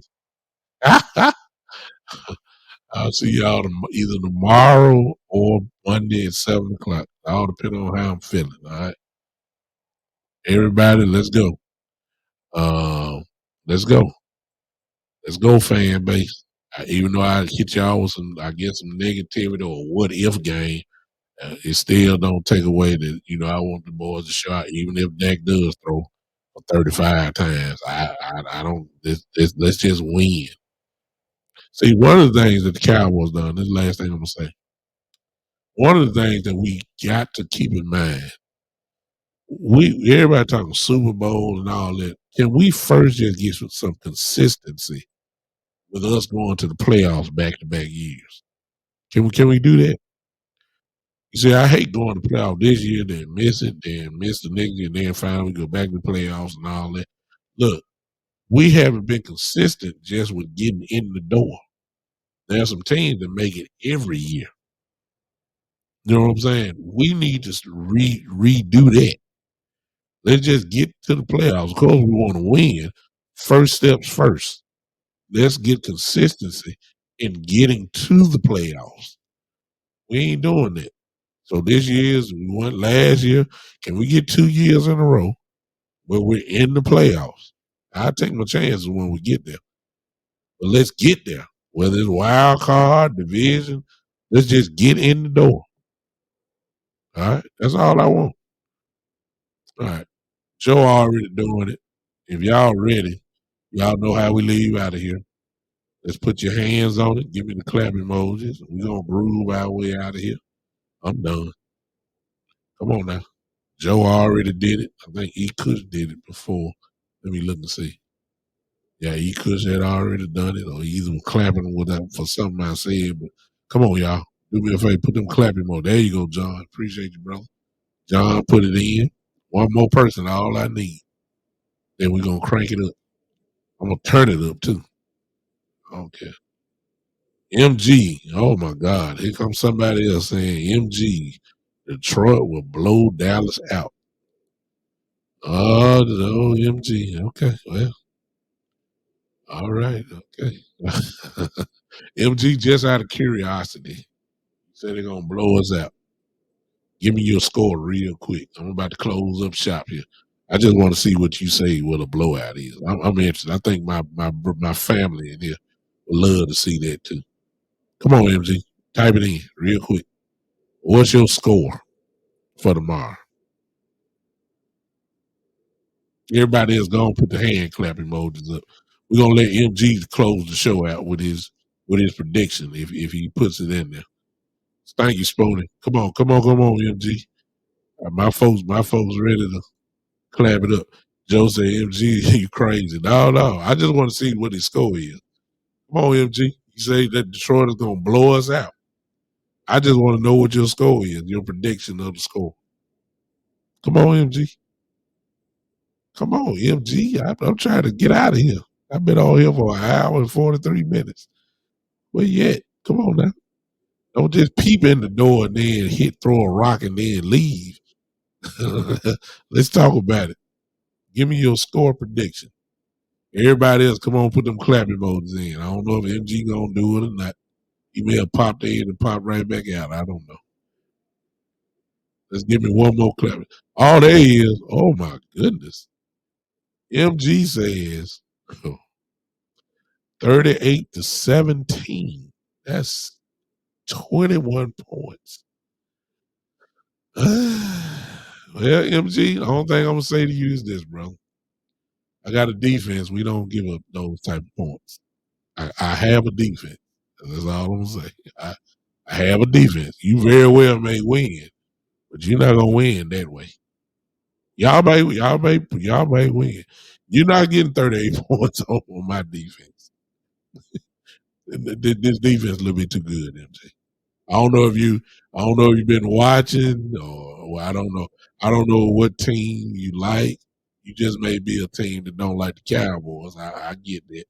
Speaker 1: I'll see y'all either tomorrow or Monday at 7 o'clock. All depending on how I'm feeling. All right, everybody, let's go. Let's go. Let's go, fan base. Even though I hit y'all with some, I guess, some negativity or what if game, it still don't take away that I want the boys to shot, even if Dak does throw for 35 times. I don't. Let's just win. See, one of the things that the Cowboys done. This is the last thing I'm gonna say. One of the things that we got to keep in mind. Everybody talking Super Bowl and all that. Can we first just get some consistency with us going to the playoffs back to back years? Can we do that? You see, I hate going to playoffs this year, then miss it, then miss the next year, and then finally go back to the playoffs and all that. Look, we haven't been consistent just with getting in the door. There's some teams that make it every year. You know what I'm saying? We need to redo that. Let's just get to the playoffs. Of course, we want to win. First steps first. Let's get consistency in getting to the playoffs. We ain't doing that. So this year's we went last year. Can we get 2 years in a row where we're in the playoffs? I take my chances when we get there. But let's get there. Whether it's wild card, division, let's just get in the door. All right. That's all I want. All right. Joe already doing it. If y'all ready, y'all know how we leave out of here. Let's put your hands on it. Give me the clap emojis. We're gonna groove our way out of here. I'm done. Come on now. Joe already did it. I think E. Kush did it before. Let me look and see. Yeah, E. Kush had already done it, or he either was clapping with that for something I said. But come on, y'all. Do me a favor. Put them clapping more. There you go, John. Appreciate you, brother. John put it in. One more person, all I need. Then we're gonna crank it up. I'm gonna turn it up too. Okay. MG. Oh my God. Here comes somebody else saying MG. Detroit will blow Dallas out. Oh no, MG. Okay. Well, all right. Okay. MG, just out of curiosity, said they're gonna blow us out. Give me your score real quick. I'm about to close up shop here. I just want to see what you say what a blowout is. I'm interested. I think my family in here would love to see that too. Come on, MG. Type it in real quick. What's your score for tomorrow? Everybody else gonna put the hand clap emojis up. We're gonna let MG close the show out with his prediction if he puts it in there. Thank you, Spony. Come on, MG. My folks ready to clap it up. Joe said, MG, you crazy. No. I just want to see what his score is. Come on, MG. You say that Detroit is gonna blow us out. I just want to know what your score is, your prediction of the score. Come on, MG. Come on, MG. I'm trying to get out of here. I've been on here for an hour and 43 minutes. Where you at? Come on now. Don't just peep in the door and then throw a rock and then leave. Let's talk about it. Give me your score prediction. Everybody else, come on, put them clap emojis in. I don't know if MG gonna do it or not. He may have popped in and popped right back out. I don't know. Let's give me one more clap. All there is, oh my goodness. MG says 38-17. That's 21 points. Well, MG, the only thing I'm gonna say to you is this, bro. I got a defense. We don't give up those type of points. I have a defense. That's all I'm gonna say. I have a defense. You very well may win, but you're not gonna win that way. Y'all may win. You're not getting 38 points on my defense. This defense a little bit too good, MG. I don't know if you've been watching or well, I don't know. I don't know what team you like. You just may be a team that don't like the Cowboys. I get that.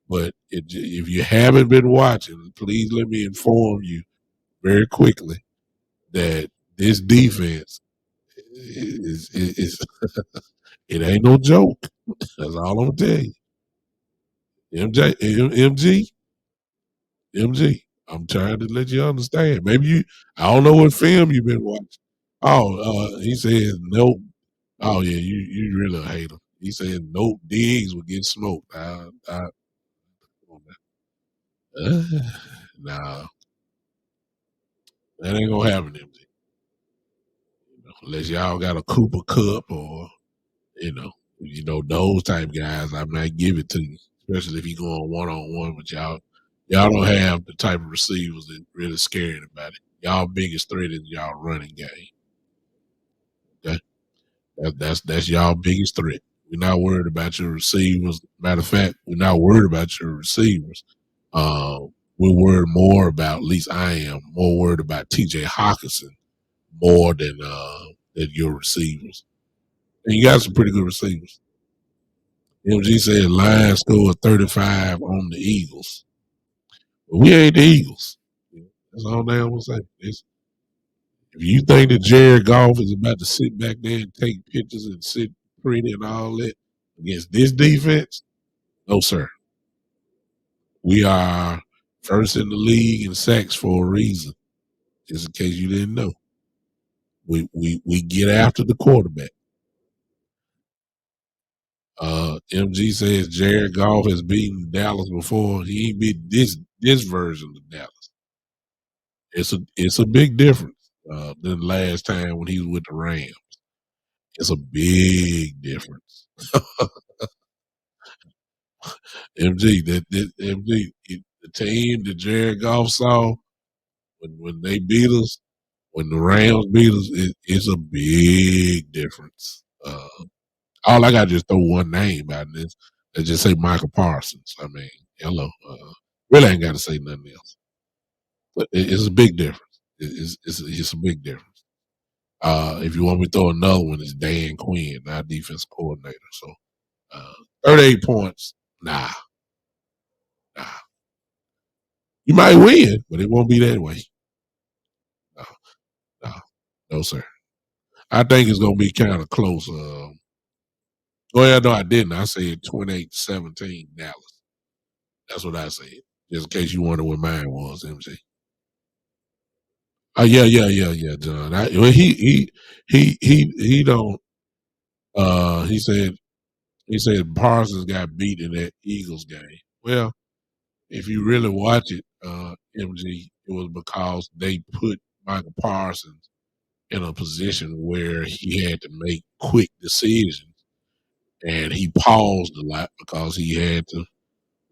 Speaker 1: But if you haven't been watching, please let me inform you very quickly that this defense It's it ain't no joke. That's all I'm gonna tell you. MJ, MG. I'm trying to let you understand. Maybe you. I don't know what film you've been watching. Oh, he said nope. Oh yeah, you really a hater. He said nope. Diggs will get smoked. Nah, that ain't gonna happen, MG. Unless y'all got a Cooper Cup or you know, those type guys. I might give it to you, especially if you go on 1-on-1 with y'all. Y'all don't have the type of receivers that really scare anybody. Y'all biggest threat is y'all running game. Okay? That's y'all biggest threat. We're not worried about your receivers. Matter of fact, we're not worried about your receivers. Uh, we're worried more about, at least I am, more worried about TJ Hawkinson more than your receivers. And you got some pretty good receivers. MG said Lions scored 35 on the Eagles. But we ain't the Eagles. That's all they gonna say. If you think that Jared Goff is about to sit back there and take pictures and sit pretty and all that against this defense, no, sir. We are first in the league in sacks for a reason. Just in case you didn't know. We get after the quarterback. MG says Jared Goff has beaten Dallas before. He ain't beat this version of Dallas. It's a big difference than last time when he was with the Rams. It's a big difference. MG, the team that Jared Goff saw when they beat us, when the Rams beat us, it's a big difference. All I got to just throw one name out in this and just say Michael Parsons. I mean, hello. Really ain't got to say nothing else. But it's a big difference. It's a big difference. If you want me to throw another one, it's Dan Quinn, our defense coordinator. So 38 points, nah. You might win, but it won't be that way. No, no, no, sir. I think it's gonna be kind of close. Well, no, I didn't. I said 28-17 Dallas. That's what I said. Just in case you wonder what mine was, MJ. Oh yeah, John. Well, he don't. He said Parsons got beat in that Eagles game. Well, if you really watch it, MG, it was because they put Michael Parsons in a position where he had to make quick decisions, and he paused a lot because he had to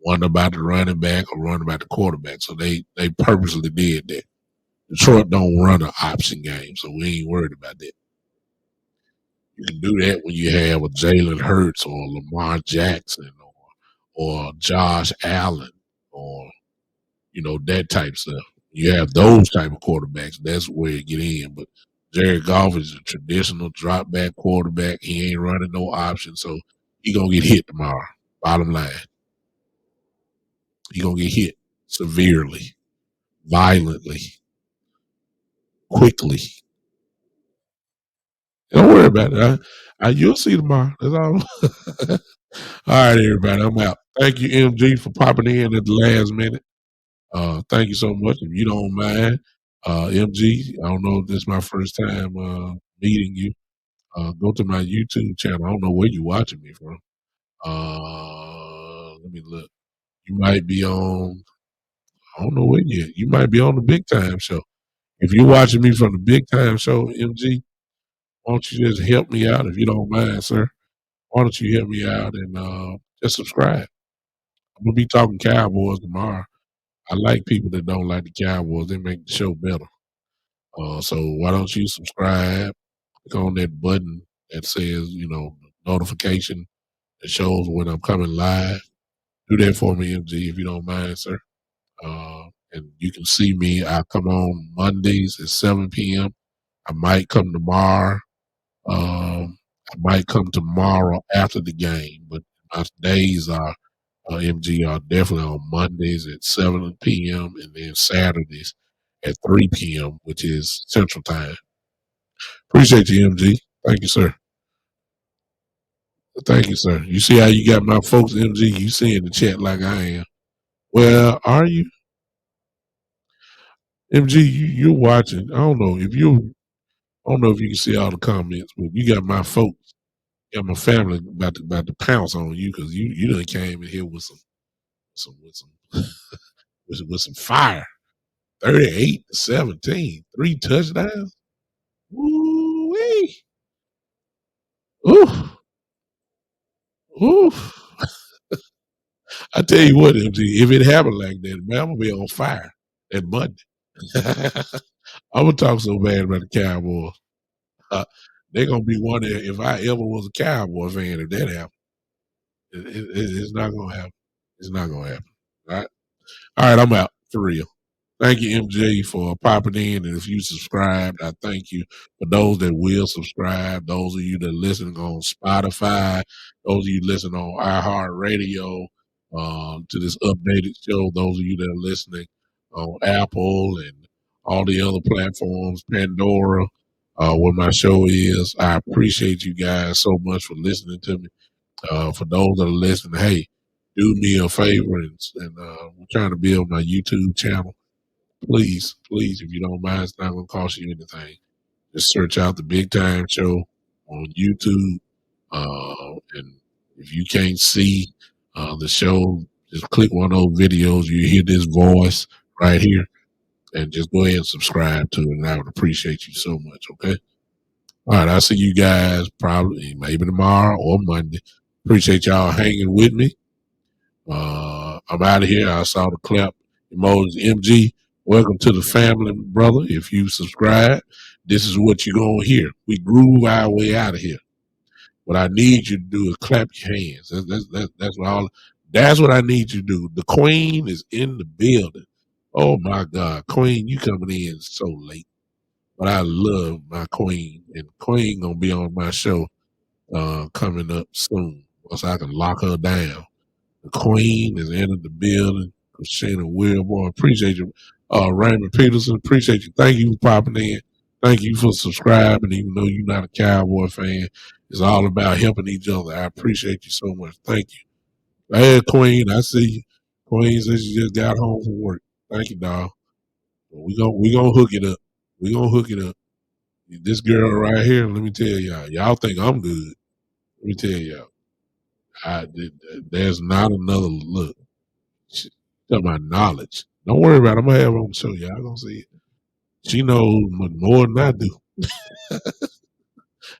Speaker 1: wonder about the running back or run about the quarterback. So they purposely did that. Detroit don't run an option game, so we ain't worried about that. You can do that when you have a Jalen Hurts or Lamar Jackson or Josh Allen or that type stuff. You have those type of quarterbacks. That's where you get in. But Jared Goff is a traditional drop back quarterback. He ain't running no option, so he gonna get hit tomorrow. Bottom line, he gonna get hit severely, violently, quickly. Don't worry about it. You'll see tomorrow. That's all. All right, everybody. I'm out. Thank you, MG, for popping in at the last minute. Thank you so much. If you don't mind, MG, I don't know if this is my first time meeting you. Go to my YouTube channel. I don't know where you're watching me from. Let me look. You might be on. I don't know where yet. You might be on the Big Time Show. If you're watching me from the Big Time Show, MG, why don't you just help me out if you don't mind, sir? Why don't you help me out and just subscribe? I'm gonna be talking Cowboys tomorrow. I like people that don't like the Cowboys. They make the show better. So why don't you subscribe? Click on that button that says, notification that shows when I'm coming live. Do that for me, MG, if you don't mind, sir. And you can see me. I come on Mondays at 7 p.m. I might come tomorrow. I might come tomorrow after the game, but my days are MG are definitely on Mondays at 7 p.m. and then Saturdays at 3 p.m., which is Central Time. Appreciate you, MG. Thank you, sir. Thank you, sir. You see how you got my folks, MG? You see in the chat like I am. Well, are you? MG, you're watching. I don't know if you can see all the comments, but you got my folks, got my family about to pounce on you because you done came in here with some with some fire. 38-17, 3 touchdowns. Woo-wee. Oof, oof. I tell you what, MG, if it happened like that, man, I'm gonna be on fire that Monday. I'm gonna talk so bad about the Cowboys. Uh, they're gonna be wondering if I ever was a Cowboy fan if that happened. It's not gonna happen. It's not gonna happen. All right, I'm out for real. Thank you, MJ, for popping in. And if you subscribed, I thank you. For those that will subscribe, those of you that listen on Spotify, those of you listening on iHeartRadio, to this updated show, those of you that are listening on Apple and all the other platforms, Pandora, where my show is, I appreciate you guys so much for listening to me. For those that are listening, hey, do me a favor and we're trying to build my YouTube channel. Please, if you don't mind, it's not going to cost you anything. Just search out the Big Time Show on YouTube. And if you can't see the show, just click one of those videos. You hear this voice right here, and just go ahead and subscribe to it. And I would appreciate you so much. Okay. All right. I'll see you guys probably maybe tomorrow or Monday. Appreciate y'all hanging with me. I'm out of here. I saw the clap emoji. MG, welcome to the family, brother. If you subscribe, this is what you're going to hear. We groove our way out of here. What I need you to do is clap your hands. That's what I need you to do. The queen is in the building. Oh my God. Queen, you coming in so late. But I love my queen. And queen gonna be on my show coming up soon. Once I can lock her down. The Queen is entered the building. Christina Wilborn, appreciate you. Raymond Peterson, appreciate you. Thank you for popping in. Thank you for subscribing, even though you're not a Cowboy fan. It's all about helping each other. I appreciate you so much. Thank you. Hey, Queen, I see you. Queen says she just got home from work. Thank you, dog. We gonna hook it up. We gonna hook it up. This girl right here, let me tell y'all think I'm good. Let me tell y'all, there's not another look. She talking about knowledge. Don't worry about it. I'm gonna have her on the show. Y'all gonna see it. She knows more than I do,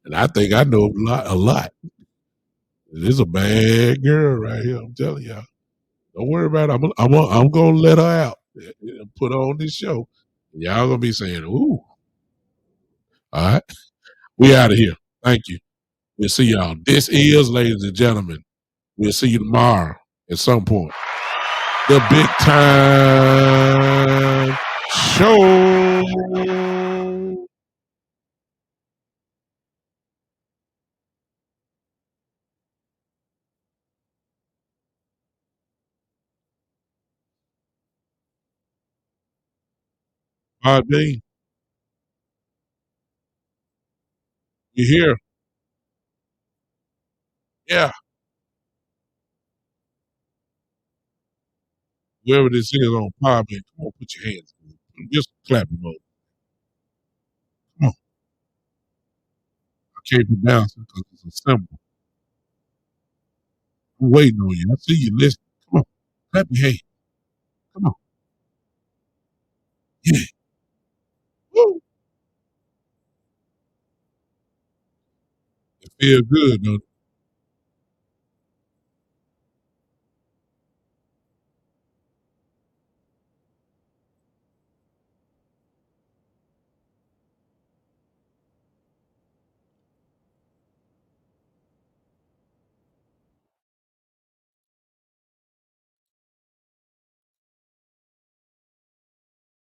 Speaker 1: and I think I know a lot. A lot. This is a bad girl right here. I'm telling y'all. Don't worry about it. I'm gonna let her out and put her on this show. Y'all gonna be saying, "Ooh, all right." We out of here. Thank you. We'll see y'all. This is, ladies and gentlemen. We'll see you tomorrow at some point. The Big Time Show. RD, you here? Yeah. Whoever this is on Podbean, come on, put your hands up. Just clap them up. Come on. I can't pronounce it because it's a symbol. I'm waiting on you. I see you listening. Come on. Clap your hands. Come on. Yeah. Woo. It feels good, though.